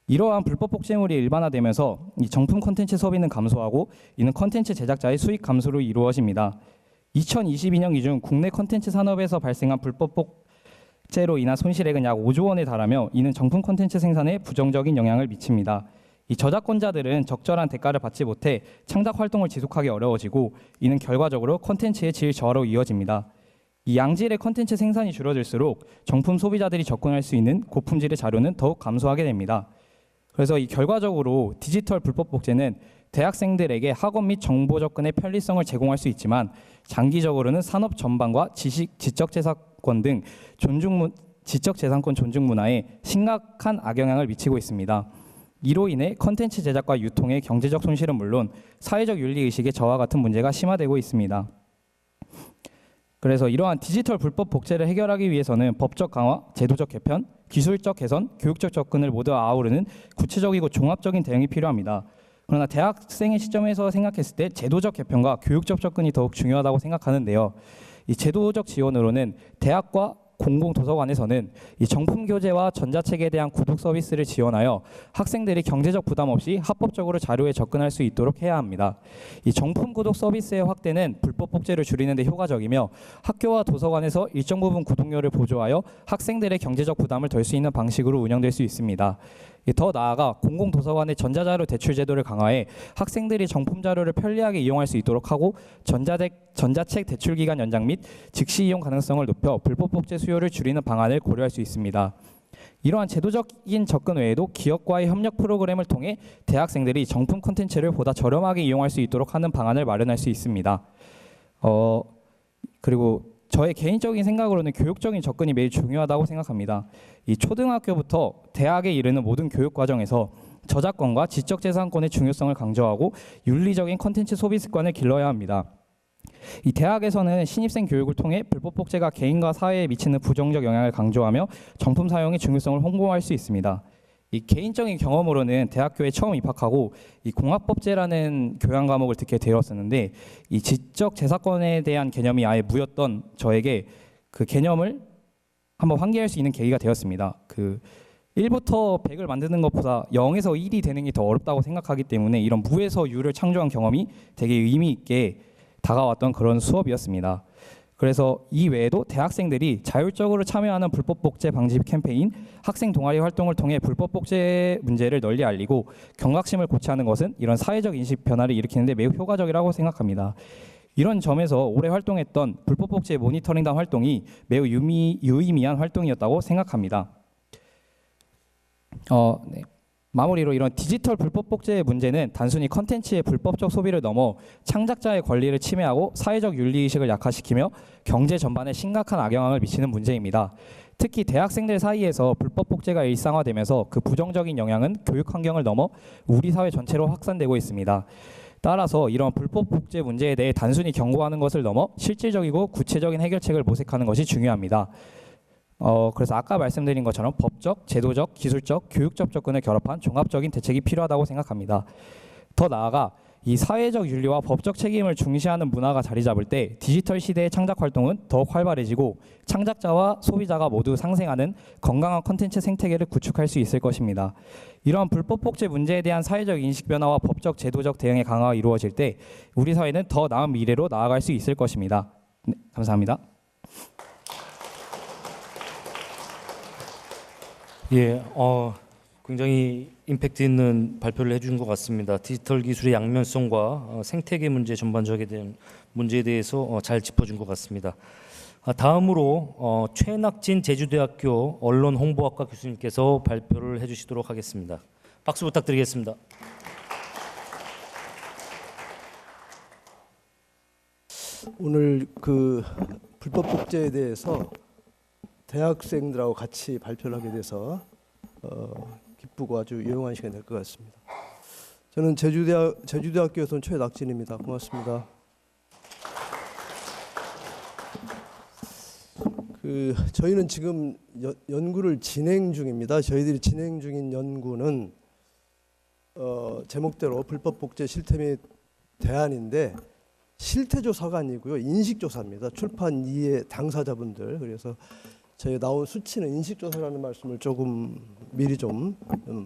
이러한 불법 복제물이 일반화되면서 이 정품 콘텐츠 소비는 감소하고 이는 콘텐츠 제작자의 수익 감소로 이루어집니다. 2022년 기준 국내 콘텐츠 산업에서 발생한 불법 복제로 인한 손실액은 약 5조 원에 달하며 이는 정품 콘텐츠 생산에 부정적인 영향을 미칩니다. 이 저작권자들은 적절한 대가를 받지 못해 창작 활동을 지속하기 어려워지고 이는 결과적으로 콘텐츠의 질 저하로 이어집니다. 이 양질의 콘텐츠 생산이 줄어들수록 정품 소비자들이 접근할 수 있는 고품질의 자료는 더욱 감소하게 됩니다. 그래서 이 결과적으로 디지털 불법 복제는 대학생들에게 학업 및 정보 접근의 편리성을 제공할 수 있지만 장기적으로는 산업 전반과 지적재산권 등 지적재산권 존중 문화에 심각한 악영향을 미치고 있습니다. 이로 인해 컨텐츠 제작과 유통의 경제적 손실은 물론 사회적 윤리의식의 저하 같은 문제가 심화되고 있습니다. 그래서 이러한 디지털 불법 복제를 해결하기 위해서는 법적 강화, 제도적 개편, 기술적 개선, 교육적 접근을 모두 아우르는 구체적이고 종합적인 대응이 필요합니다. 그러나 대학생의 시점에서 생각했을 때 제도적 개편과 교육적 접근이 더욱 중요하다고 생각하는데요. 이 제도적 지원으로는 대학과 공공도서관에서는 이 정품 교재와 전자책에 대한 구독 서비스를 지원하여 학생들이 경제적 부담 없이 합법적으로 자료에 접근할 수 있도록 해야 합니다. 이 정품 구독 서비스의 확대는 불법 복제를 줄이는 데 효과적이며 학교와 도서관에서 일정 부분 구독료를 보조하여 학생들의 경제적 부담을 덜 수 있는 방식으로 운영될 수 있습니다. 더 나아가 공공도서관의 전자자료 대출 제도를 강화해 학생들이 정품 자료를 편리하게 이용할 수 있도록 하고 전자책 대출 기간 연장 및 즉시 이용 가능성을 높여 불법 복제 수요를 줄이는 방안을 고려할 수 있습니다. 이러한 제도적인 접근 외에도 기업과의 협력 프로그램을 통해 대학생들이 정품 콘텐츠를 보다 저렴하게 이용할 수 있도록 하는 방안을 마련할 수 있습니다. 그리고 저의 개인적인 생각으로는 교육적인 접근이 매우 중요하다고 생각합니다. 이 초등학교부터 대학에 이르는 모든 교육 과정에서 저작권과 지적재산권의 중요성을 강조하고 윤리적인 콘텐츠 소비 습관을 길러야 합니다. 이 대학에서는 신입생 교육을 통해 불법 복제가 개인과 사회에 미치는 부정적 영향을 강조하며 정품 사용의 중요성을 홍보할 수 있습니다. 이 개인적인 경험으로는 대학교에 처음 입학하고 이 공학법제라는 교양 과목을 듣게 되었었는데 이 지적 재산권에 대한 개념이 아예 무였던 저에게 그 개념을 한번 환기할 수 있는 계기가 되었습니다. 그 1부터 100을 만드는 것보다 0에서 1이 되는 게 더 어렵다고 생각하기 때문에 이런 무에서 유를 창조한 경험이 되게 의미 있게 다가왔던 그런 수업이었습니다. 그래서 이 외에도 대학생들이 자율적으로 참여하는 불법 복제 방지 캠페인, 학생 동아리 활동을 통해 불법 복제 문제를 널리 알리고 경각심을 고취하는 것은 이런 사회적 인식 변화를 일으키는 데 매우 효과적이라고 생각합니다. 이런 점에서 올해 활동했던 불법 복제 모니터링단 활동이 매우 유의미한 활동이었다고 생각합니다. 네. 마무리로 이런 디지털 불법 복제의 문제는 단순히 컨텐츠의 불법적 소비를 넘어 창작자의 권리를 침해하고 사회적 윤리의식을 약화시키며 경제 전반에 심각한 악영향을 미치는 문제입니다. 특히 대학생들 사이에서 불법 복제가 일상화되면서 그 부정적인 영향은 교육 환경을 넘어 우리 사회 전체로 확산되고 있습니다. 따라서 이런 불법 복제 문제에 대해 단순히 경고하는 것을 넘어 실질적이고 구체적인 해결책을 모색하는 것이 중요합니다. 그래서 아까 말씀드린 것처럼 법적, 제도적, 기술적, 교육적 접근을 결합한 종합적인 대책이 필요하다고 생각합니다. 더 나아가 이 사회적 윤리와 법적 책임을 중시하는 문화가 자리 잡을 때 디지털 시대의 창작 활동은 더욱 활발해지고 창작자와 소비자가 모두 상생하는 건강한 콘텐츠 생태계를 구축할 수 있을 것입니다. 이러한 불법 복제 문제에 대한 사회적 인식 변화와 법적 제도적 대응의 강화가 이루어질 때 우리 사회는 더 나은 미래로 나아갈 수 있을 것입니다. 네, 감사합니다. 예, 굉장히 임팩트 있는 발표를 해준 것 같습니다. 디지털 기술의 양면성과 생태계 문제 전반적에 대한 문제에 대해서 잘 짚어준 것 같습니다. 다음으로 최낙진 제주대학교 언론홍보학과 교수님께서 발표를 해주시도록 하겠습니다. 박수 부탁드리겠습니다. 오늘 그 불법 복제에 대해서 대학생들하고 같이 발표를 하게 돼서 기쁘고 아주 유용한 시간이 될 것 같습니다. 저는 제주대학교에서 온 최낙진입니다. 고맙습니다. 저희는 지금 연구를 진행 중입니다. 저희들이 진행 중인 연구는 제목대로 불법 복제 실태 및 대안인데 실태조사가 아니고요, 인식조사입니다. 출판 이해 당사자분들. 그래서 저희 나온 수치는 인식조사라는 말씀을 조금 미리 좀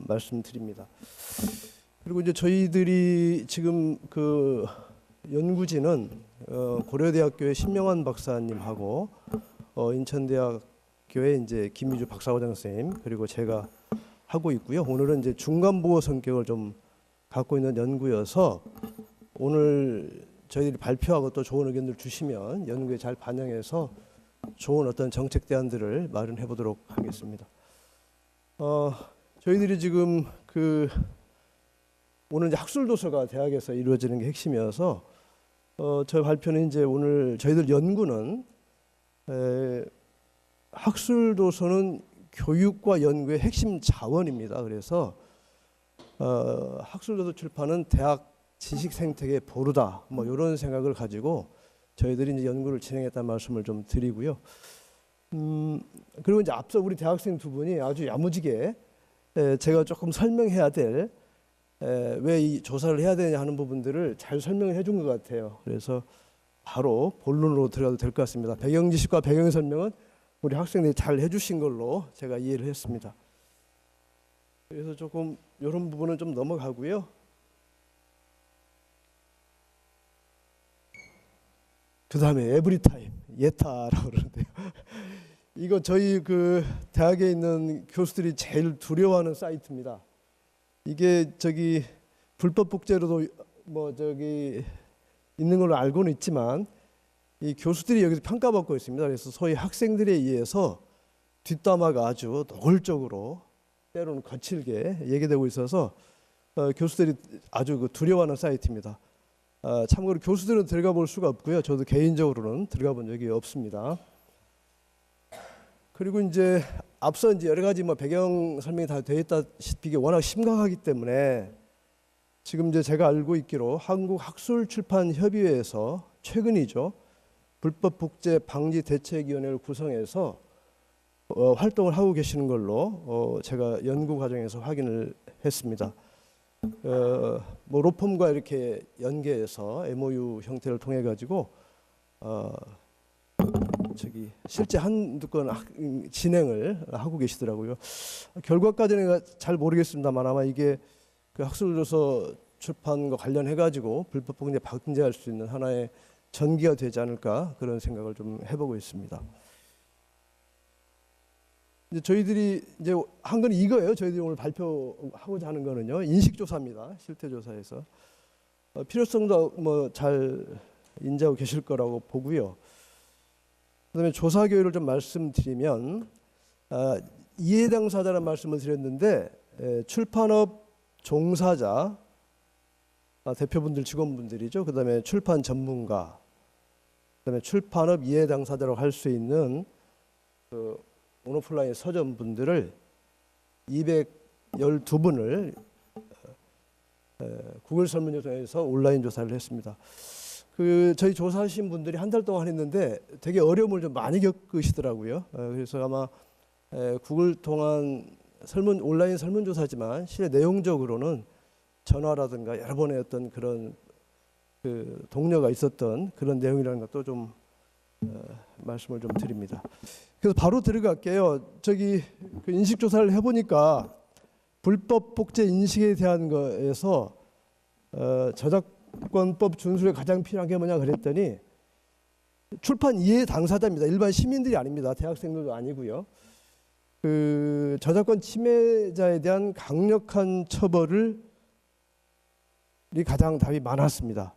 말씀드립니다. 그리고 이제 저희들이 지금 그 연구진은 고려대학교의 신명환 박사님하고 인천대학교의 이제 김미주 박사과정 선생님 그리고 제가 하고 있고요. 오늘은 이제 중간보고 성격을 좀 갖고 있는 연구여서 오늘 저희들이 발표하고 또 좋은 의견들 주시면 연구에 잘 반영해서 좋은 어떤 정책 대안들을 마련해 보도록 하겠습니다. 저희들이 지금 오늘 이제 학술 도서가 대학에서 이루어지는 게 핵심이어서 저희 발표는 이제 오늘 저희들 연구는 학술 도서는 교육과 연구의 핵심 자원입니다. 그래서 학술 도서 출판은 대학 지식 생태계 보루다 뭐 이런 생각을 가지고 저희들이 이제 연구를 진행했다는 말씀을 좀 드리고요. 그리고 이제 앞서 우리 대학생 두 분이 아주 야무지게 제가 조금 설명해야 될 왜 이 조사를 해야 되냐 하는 부분들을 잘 설명을 해준 것 같아요. 그래서 바로 본론으로 들어가도 될 것 같습니다. 배경 지식과 배경 설명은 우리 학생들이 잘 해주신 걸로 제가 이해를 했습니다. 그래서 조금 이런 부분은 좀 넘어가고요. 그 다음에 에브리타임 예타라고 그러는데요. 이거 저희 그 대학에 있는 교수들이 제일 두려워하는 사이트입니다. 이게 저기 불법 복제로도 뭐 저기 있는 걸로 알고는 있지만 이 교수들이 여기서 평가받고 있습니다. 그래서 소위 학생들에 의해서 뒷담화가 아주 노골적으로 때로는 거칠게 얘기되고 있어서 교수들이 아주 그 두려워하는 사이트입니다. 참고로 교수들은 들어가 볼 수가 없고요. 저도 개인적으로는 들어가 본 적이 없습니다. 그리고 이제 앞서 이제 여러 가지 뭐 배경 설명이 다 되어 있다시피 이게 워낙 심각하기 때문에 지금 이제 제가 알고 있기로 한국학술출판협의회에서 최근이죠. 불법 복제 방지 대책위원회를 구성해서 활동을 하고 계시는 걸로 제가 연구 과정에서 확인을 했습니다. 뭐 로펌과 이렇게 연계해서 MOU 형태를 통해 가지고 저기 실제 한두 건 진행을 하고 계시더라고요. 결과까지는 잘 모르겠습니다만 아마 이게 그 학술도서 출판과 관련해 가지고 불법 복제 방지할 수 있는 하나의 전기가 되지 않을까 그런 생각을 좀 해보고 있습니다. 이제 저희들이 이제 한 건 이거예요. 저희들이 오늘 발표하고자 하는 거는요. 인식조사입니다. 실태조사에서 필요성도 뭐 잘 인지하고 계실 거라고 보고요. 그다음에 조사 교육을 좀 말씀드리면 이해 당사자라는 말씀을 드렸는데 출판업 종사자 대표분들 직원분들이죠. 그다음에 출판 전문가, 그다음에 출판업 이해 당사자라고 할 수 있는 온오프라인 서점분들을 212분을 구글 설문조사에서 온라인 조사를 했습니다. 저희 조사하신 분들이 한 달 동안 했는데 되게 어려움을 좀 많이 겪으시더라고요. 그래서 아마 구글 통한 온라인 설문조사지만 실제 내용적으로는 전화라든가 여러 번의 어떤 그런 동료가 있었던 그런 내용이라는 것도 좀 말씀을 좀 드립니다. 그래서 바로 들어갈게요. 인식 조사를 해보니까 불법 복제 인식에 대한 거에서 저작권법 준수에 가장 필요한 게 뭐냐 그랬더니 출판 이해 당사자입니다. 일반 시민들이 아닙니다. 대학생들도 아니고요. 저작권 침해자에 대한 강력한 처벌이 가장 답이 많았습니다.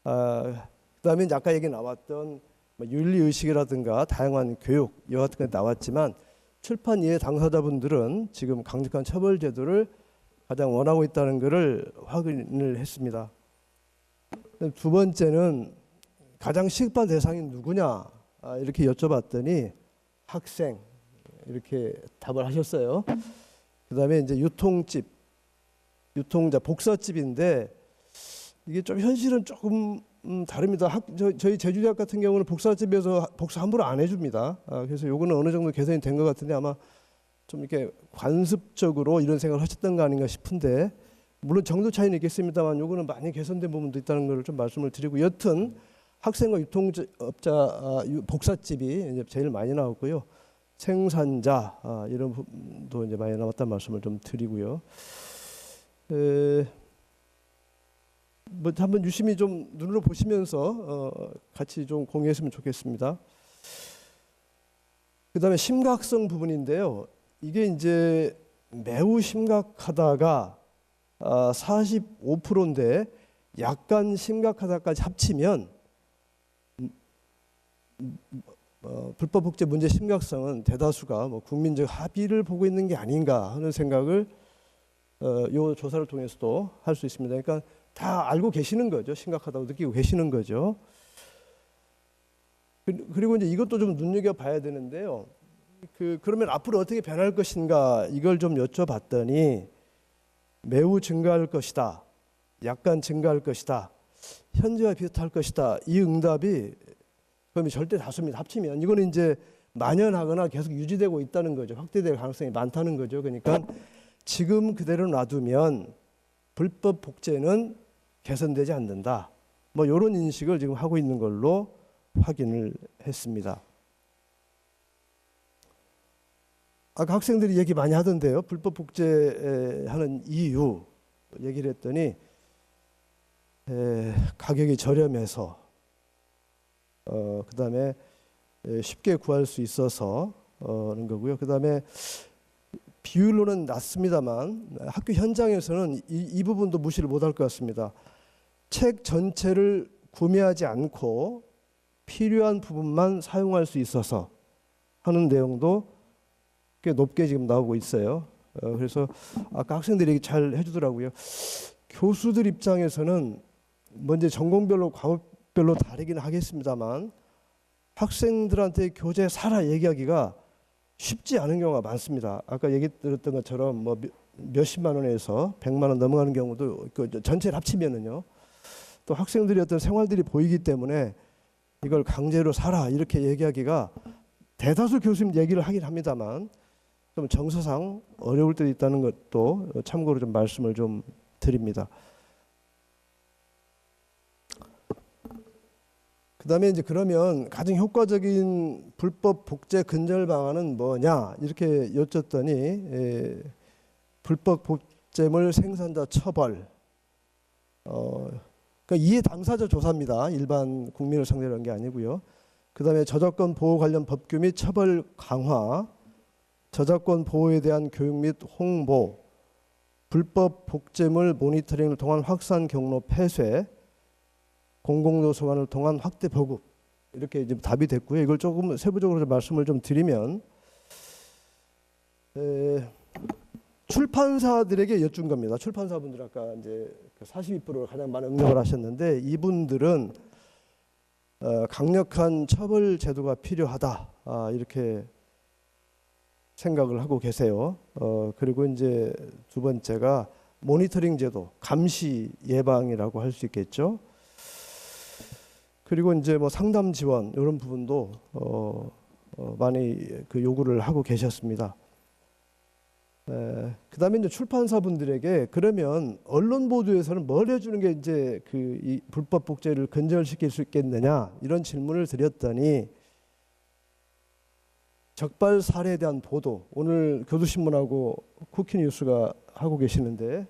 그다음에 이제 아까 얘기 나왔던 윤리 의식이라든가 다양한 교육 이와 같은 게 나왔지만 출판 이해 당사자분들은 지금 강력한 처벌 제도를 가장 원하고 있다는 것을 확인을 했습니다. 두 번째는 가장 시급한 대상이 누구냐 이렇게 여쭤봤더니 학생 이렇게 답을 하셨어요. 그다음에 이제 유통자 복사집인데 이게 좀 현실은 조금 다릅니다. 저희 제주대학 같은 경우는 복사집에서 복사 함부로 안 해줍니다. 그래서 요거는 어느 정도 개선이 된 것 같은데 아마 좀 이렇게 관습적으로 이런 생각을 하셨던 거 아닌가 싶은데 물론 정도 차이는 있겠습니다만 요거는 많이 개선된 부분도 있다는 걸 좀 말씀을 드리고 여튼 학생과 유통업자 복사집이 이제 제일 많이 나왔고요. 생산자 이런 부분도 이제 많이 나왔다는 말씀을 좀 드리고요. 한번 유심히 좀 눈으로 보시면서 같이 좀 공유했으면 좋겠습니다. 그다음에 심각성 부분인데요. 이게 이제 매우 심각하다가 45%인데 약간 심각하다까지 합치면 불법 복제 문제 심각성은 대다수가 국민적 합의를 보고 있는 게 아닌가 하는 생각을 이 조사를 통해서도 할 수 있습니다. 그러니까 다 알고 계시는 거죠. 심각하다고 느끼고 계시는 거죠. 그리고 이제 이것도 좀 눈여겨봐야 되는데요. 그러면 앞으로 어떻게 변할 것인가 이걸 좀 여쭤봤더니 매우 증가할 것이다. 약간 증가할 것이다. 현재와 비슷할 것이다. 이 응답이 그럼 절대 다수입니다. 합치면 이거는 이제 만연하거나 계속 유지되고 있다는 거죠. 확대될 가능성이 많다는 거죠. 그러니까 지금 그대로 놔두면 불법 복제는 개선되지 않는다. 이런 인식을 지금 하고 있는 걸로 확인을 했습니다. 아까 학생들이 얘기 많이 하던데요. 불법 복제하는 이유 얘기를 했더니 가격이 저렴해서 그다음에 쉽게 구할 수 있어서 하는 거고요. 그다음에 비율로는 낮습니다만 학교 현장에서는 이 부분도 무시를 못할 것 같습니다. 책 전체를 구매하지 않고 필요한 부분만 사용할 수 있어서 하는 내용도 꽤 높게 지금 나오고 있어요. 그래서 아까 학생들이 잘 해주더라고요. 교수들 입장에서는 먼저 전공별로 과목별로 다르긴 하겠습니다만 학생들한테 교재 사라 얘기하기가 쉽지 않은 경우가 많습니다. 아까 얘기 드렸던 것처럼 몇십만 원에서 100만 원 넘어가는 경우도 전체를 합치면은요. 또 학생들의 어떤 생활들이 보이기 때문에 이걸 강제로 사라 이렇게 얘기하기가 대다수 교수님 얘기를 하긴 합니다만 좀 정서상 어려울 때도 있다는 것도 참고로 좀 말씀을 좀 드립니다. 그다음에 이제 그러면 가장 효과적인 불법 복제 근절 방안은 뭐냐 이렇게 여쭸더니 불법 복제물 생산자 처벌 그러니까 이해 당사자 조사입니다. 일반 국민을 상대로 한 게 아니고요. 그다음에 저작권 보호 관련 법규 및 처벌 강화, 저작권 보호에 대한 교육 및 홍보, 불법 복제물 모니터링을 통한 확산 경로 폐쇄, 공공도서관을 통한 확대 보급 이렇게 이제 답이 됐고요. 이걸 조금 세부적으로 좀 말씀을 좀 드리면 출판사들에게 여쭌 겁니다. 출판사분들 아까 이제 42%를 가장 많은 응답을 하셨는데 이분들은 강력한 처벌 제도가 필요하다 이렇게 생각을 하고 계세요. 그리고 이제 두 번째가 모니터링 제도, 감시 예방이라고 할 수 있겠죠. 그리고 이제 뭐 상담 지원 이런 부분도 많이 그 요구를 하고 계셨습니다. 그다음에 이제 출판사분들에게 그러면 언론 보도에서는 뭘 해주는 게 이제 그 이 불법 복제를 근절시킬 수 있겠느냐 이런 질문을 드렸더니 적발 사례에 대한 보도, 오늘 교도신문하고 쿠키뉴스가 하고 계시는데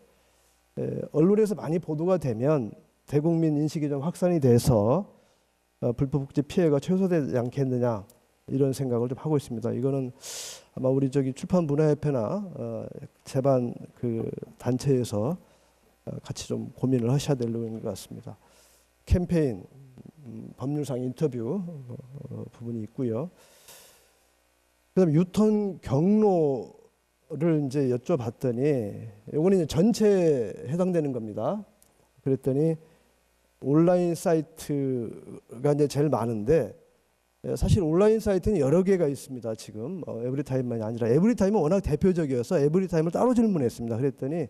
언론에서 많이 보도가 되면 대국민 인식이 좀 확산이 돼서 불법 복제 피해가 최소되지 않겠느냐 이런 생각을 좀 하고 있습니다. 이거는 아마 우리 저기 출판문화협회나 제반 그 단체에서 같이 좀 고민을 하셔야 될 내용인 것 같습니다. 캠페인, 법률상 인터뷰 부분이 있고요. 그다음 유통 경로를 이제 여쭤봤더니 이거는 이제 전체에 해당되는 겁니다. 그랬더니 온라인 사이트가 이제 제일 많은데 사실 온라인 사이트는 여러 개가 있습니다. 지금 에브리타임만이 아니라 에브리타임은 워낙 대표적이어서 에브리타임을 따로 질문했습니다. 그랬더니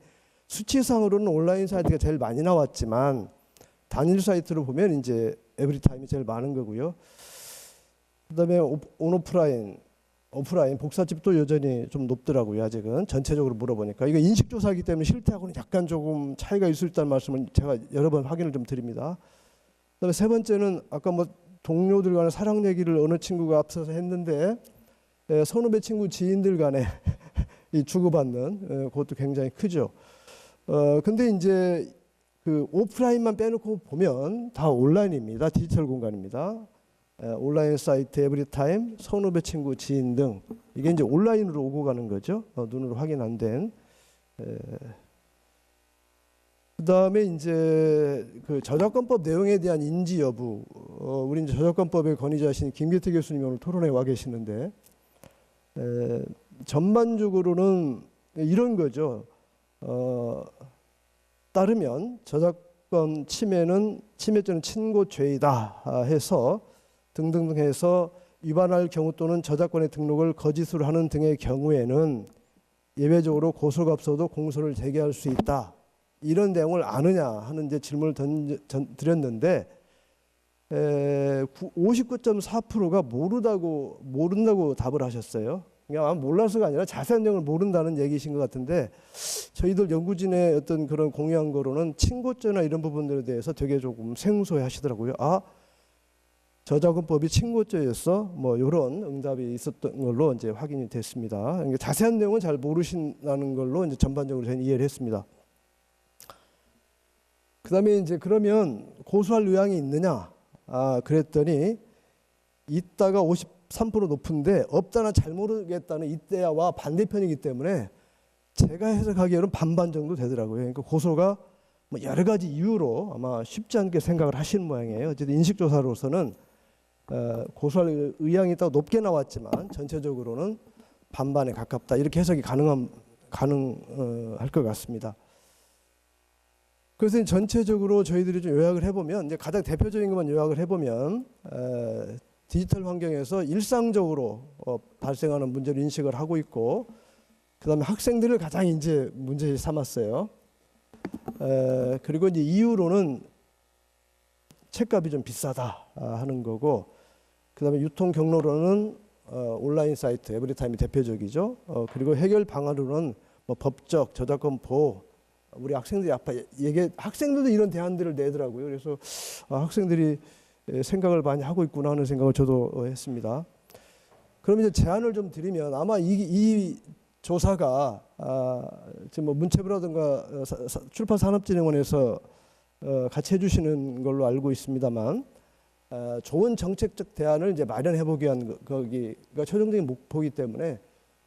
수치상으로는 온라인 사이트가 제일 많이 나왔지만 단일 사이트로 보면 이제 에브리타임이 제일 많은 거고요. 그다음에 오프라인 복사집도 여전히 좀 높더라고요. 아직은 전체적으로 물어보니까 이거 인식조사이기 때문에 실태하고는 약간 조금 차이가 있을 수 있다는 말씀을 제가 여러 번 확인을 좀 드립니다. 그다음에 세 번째는 아까 뭐 동료들 간의 사랑 얘기를 어느 친구가 앞서서 했는데 선후배 친구 지인들 간에 이 주고받는 그것도 굉장히 크죠. 근데 이제 그 오프라인만 빼놓고 보면 다 온라인입니다. 디지털 공간입니다. 온라인 사이트 에브리타임, 선후배 친구 지인 등 이게 이제 온라인으로 오고 가는 거죠. 눈으로 확인 안 된. 그다음에 이제 그 저작권법 내용에 대한 인지 여부. 우리 이제 저작권법의 권위자신 김기태 교수님이 오늘 토론회 와 계시는데 전반적으로는 이런 거죠. 따르면 저작권 침해죄는 친고죄이다 해서 등등등 해서 위반할 경우 또는 저작권의 등록을 거짓으로 하는 등의 경우에는 예외적으로 고소가 없어도 공소를 제기할 수 있다. 이런 내용을 아느냐 하는 이제 질문을 드렸는데 59.4%가 모른다고 답을 하셨어요. 그냥 몰라서가 아니라 자세한 내용을 모른다는 얘기이신 것 같은데 저희들 연구진의 어떤 그런 공유한 거로는 친고죄나 이런 부분들에 대해서 되게 조금 생소해하시더라고요. 저작권법이 친고죄였어? 뭐 이런 응답이 있었던 걸로 이제 확인이 됐습니다. 그러니까 자세한 내용은 잘 모르신다는 걸로 이제 전반적으로 저는 이해를 했습니다. 그다음에 이제 그러면 고소할 의향이 있느냐? 그랬더니 있다가 53% 높은데 없다나 잘 모르겠다는 이때와 반대편이기 때문에 제가 해석하기에는 반반 정도 되더라고요. 그러니까 고소가 뭐 여러 가지 이유로 아마 쉽지 않게 생각을 하시는 모양이에요. 어쨌든 인식조사로서는 고소할 의향이 있다고 높게 나왔지만 전체적으로는 반반에 가깝다 이렇게 해석이 가능할 것 같습니다. 그래서 전체적으로 저희들이 좀 요약을 해보면 이제 가장 대표적인 것만 요약을 해보면 디지털 환경에서 일상적으로 발생하는 문제를 인식을 하고 있고 그다음에 학생들을 가장 이제 문제 삼았어요. 그리고 이제 이유로는 책값이 좀 비싸다 하는 거고 그다음에 유통 경로로는 온라인 사이트 에브리타임이 대표적이죠. 그리고 해결 방안으로는 뭐 법적 저작권 보호 우리 학생들이 학생들도 이런 대안들을 내더라고요. 그래서 학생들이 생각을 많이 하고 있구나 하는 생각을 저도 했습니다. 그럼 이제 제안을 좀 드리면 아마 이 조사가 지금 뭐 문체부라든가 출판산업진흥원에서 같이 해주시는 걸로 알고 있습니다만 좋은 정책적 대안을 이제 마련해보기 위한 거기가 최종적인 목표이기 때문에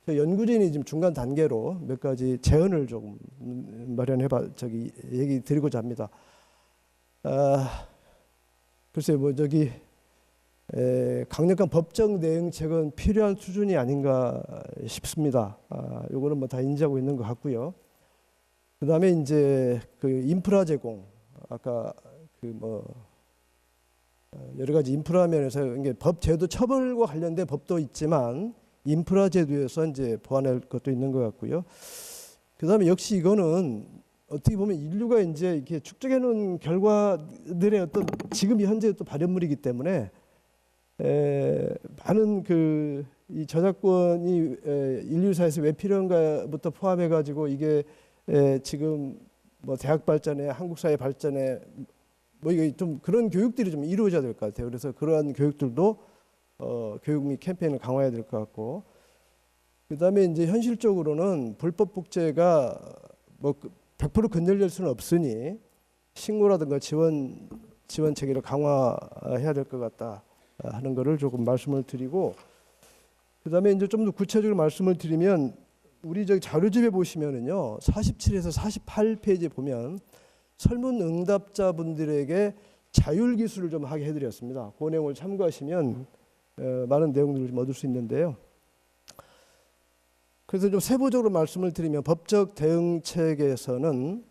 연구진이 지금 중간 단계로 몇 가지 제언을 조금 얘기 드리고자 합니다. 글쎄요, 뭐 강력한 법적 대응책은 필요한 수준이 아닌가 싶습니다. 요거는 뭐 다 인지하고 있는 것 같고요. 그다음에 이제 그 인프라 제공, 아까 여러 가지 인프라 면에서 이게 법 제도 처벌과 관련된 법도 있지만 인프라 제도에서 이제 보완할 것도 있는 것 같고요. 그다음에 역시 이거는 어떻게 보면 인류가 이제 이렇게 축적해 놓은 결과들의 어떤 지금 현재 또 발현물이기 때문에 많은 그 이 저작권이 인류사에서 왜 필요한가부터 포함해 가지고 이게 지금 뭐 대학 발전에 한국 사회 발전에 뭐 이게 좀 그런 교육들이 좀 이루어져야 될 것 같아요. 그래서 그러한 교육들도 교육 및 캠페인을 강화해야 될 것 같고, 그다음에 이제 현실적으로는 불법 복제가 뭐 100% 근절될 수는 없으니 신고라든가 지원 체계를 강화해야 될 것 같다 하는 거를 조금 말씀을 드리고, 그다음에 이제 좀 더 구체적으로 말씀을 드리면 우리 저기 자료집에 보시면은요 47에서 48페이지에 보면 설문 응답자분들에게 자율 기술을 좀 하게 해드렸습니다. 그 내용을 참고하시면 많은 내용들을 좀 얻을 수 있는데요. 그래서 좀 세부적으로 말씀을 드리면 법적 대응책에서는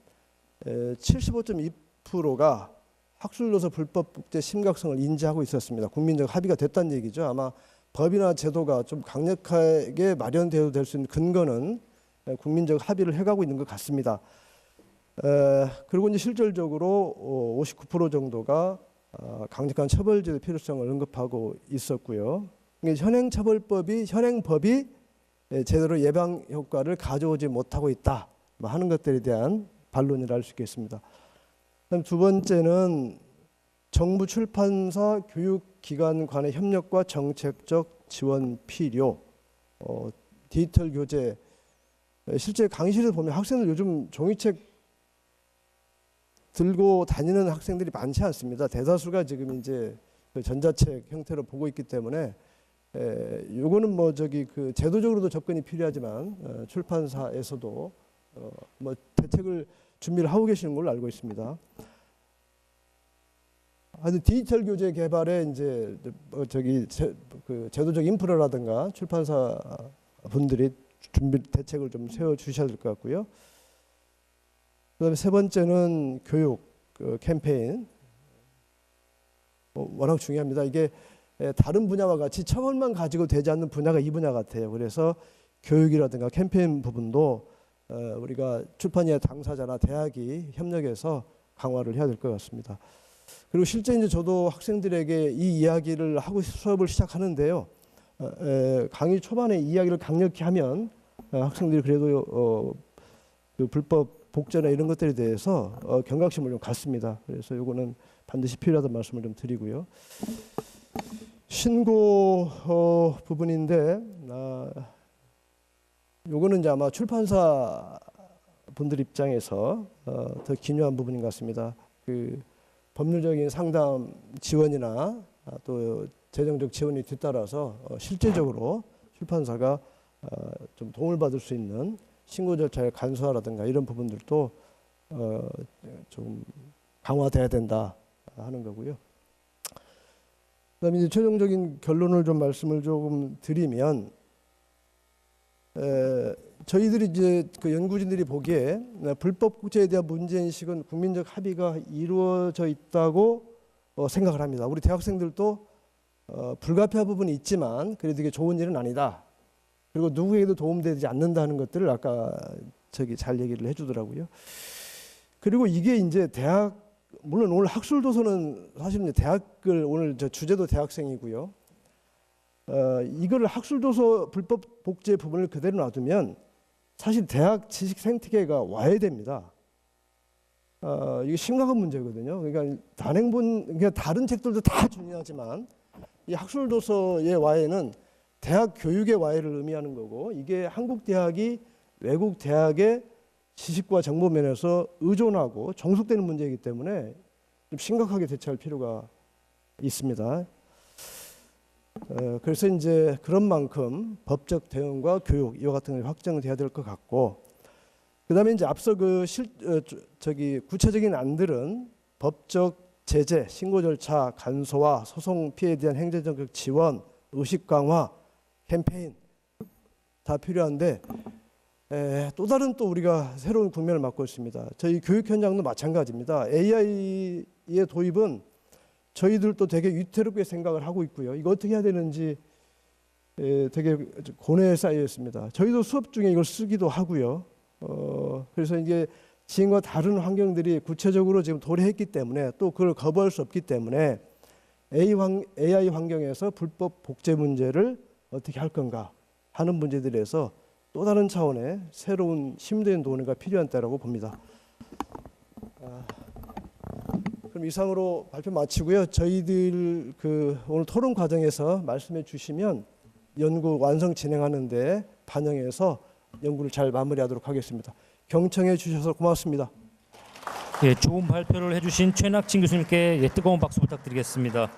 75.2%가 학술도서 불법 복제 심각성을 인지하고 있었습니다. 국민적 합의가 됐다는 얘기죠. 아마 법이나 제도가 좀 강력하게 마련되어도 될 수 있는 근거는 국민적 합의를 해가고 있는 것 같습니다. 그리고 이제 실질적으로 59% 정도가 강력한 처벌제도의 필요성을 언급하고 있었고요. 현행처벌법이 현행법이 제대로 예방 효과를 가져오지 못하고 있다 하는 것들에 대한 반론이라 할 수 있겠습니다. 그다음 두 번째는 정부 출판사 교육기관 간의 협력과 정책적 지원 필요. 디지털 교재. 실제 강의실을 보면 학생들 요즘 종이책 들고 다니는 학생들이 많지 않습니다. 대다수가 지금 이제 전자책 형태로 보고 있기 때문에 요거는 뭐 저기 그 제도적으로도 접근이 필요하지만 출판사에서도 뭐 대책을 준비를 하고 계시는 걸로 알고 있습니다. 아주 디지털 교재 개발에 이제 저기 그 제도적 인프라라든가 출판사 분들이 준비 대책을 좀 세워 주셔야 될 것 같고요. 그다음에 세 번째는 교육 캠페인. 워낙 중요합니다. 이게 다른 분야와 같이 처벌만 가지고 되지 않는 분야가 이 분야 같아요. 그래서 교육이라든가 캠페인 부분도 우리가 출판业 당사자나 대학이 협력해서 강화를 해야 될 것 같습니다. 그리고 실제 이제 저도 학생들에게 이 이야기를 하고 수업을 시작하는데요. 강의 초반에 이야기를 강력히 하면 학생들이 그래도 그 불법 복제나 이런 것들에 대해서 경각심을 좀 갖습니다. 그래서 요거는 반드시 필요하다는 말씀을 좀 드리고요. 신고 부분인데 요거는 이제 아마 출판사 분들 입장에서 더 기묘한 부분인 것 같습니다. 그 법률적인 상담 지원이나 또 재정적 지원이 뒤따라서 실제적으로 출판사가 좀 도움을 받을 수 있는 신고 절차의 간소화라든가 이런 부분들도 좀 강화돼야 된다 하는 거고요. 그다음에 이제 최종적인 결론을 좀 말씀을 조금 드리면 저희들이 이제 그 연구진들이 보기에 불법 복제에 대한 문제인식은 국민적 합의가 이루어져 있다고 생각을 합니다. 우리 대학생들도 불가피한 부분이 있지만 그래도 이게 좋은 일은 아니다. 그리고 누구에게도 도움되지 않는다는 것들을 아까 저기 잘 얘기를 해주더라고요. 그리고 이게 이제 대학 물론 오늘 학술도서는 사실은 대학을 오늘 저 주제도 대학생이고요. 이거를 학술도서 불법 복제 부분을 그대로 놔두면 사실 대학 지식 생태계가 와해됩니다. 이게 심각한 문제거든요. 그러니까 그러니까 다른 책들도 다 중요하지만 이 학술도서의 와해는 대학 교육의 와해를 의미하는 거고, 이게 한국 대학이 외국 대학의 지식과 정보 면에서 의존하고 종속되는 문제이기 때문에 좀 심각하게 대처할 필요가 있습니다. 그래서 이제 그런 만큼 법적 대응과 교육 이와 같은 게 확정돼야 될 것 같고, 그다음에 이제 앞서 저기 구체적인 안들은 법적 제재, 신고 절차 간소화, 소송 피해에 대한 행정적 지원, 의식 강화, 캠페인 다 필요한데 또 다른 또 우리가 새로운 국면을 맞고 있습니다. 저희 교육 현장도 마찬가지입니다. AI의 도입은 저희들도 되게 위태롭게 생각을 하고 있고요. 이거 어떻게 해야 되는지 되게 고뇌에 쌓여 있습니다. 저희도 수업 중에 이걸 쓰기도 하고요. 그래서 이게 지금과 다른 환경들이 구체적으로 지금 도래했기 때문에 또 그걸 거부할 수 없기 때문에 AI 환경에서 불법 복제 문제를 어떻게 할 건가 하는 문제들에서 또 다른 차원의 새로운 심도의 논의가 필요한 때라고 봅니다. 그럼 이상으로 발표 마치고요. 저희들 오늘 토론 과정에서 말씀해 주시면 연구 완성 진행하는데 반영해서 연구를 잘 마무리하도록 하겠습니다. 경청해 주셔서 고맙습니다. 예, 좋은 발표를 해주신 최낙진 교수님께 뜨거운 박수 부탁드리겠습니다.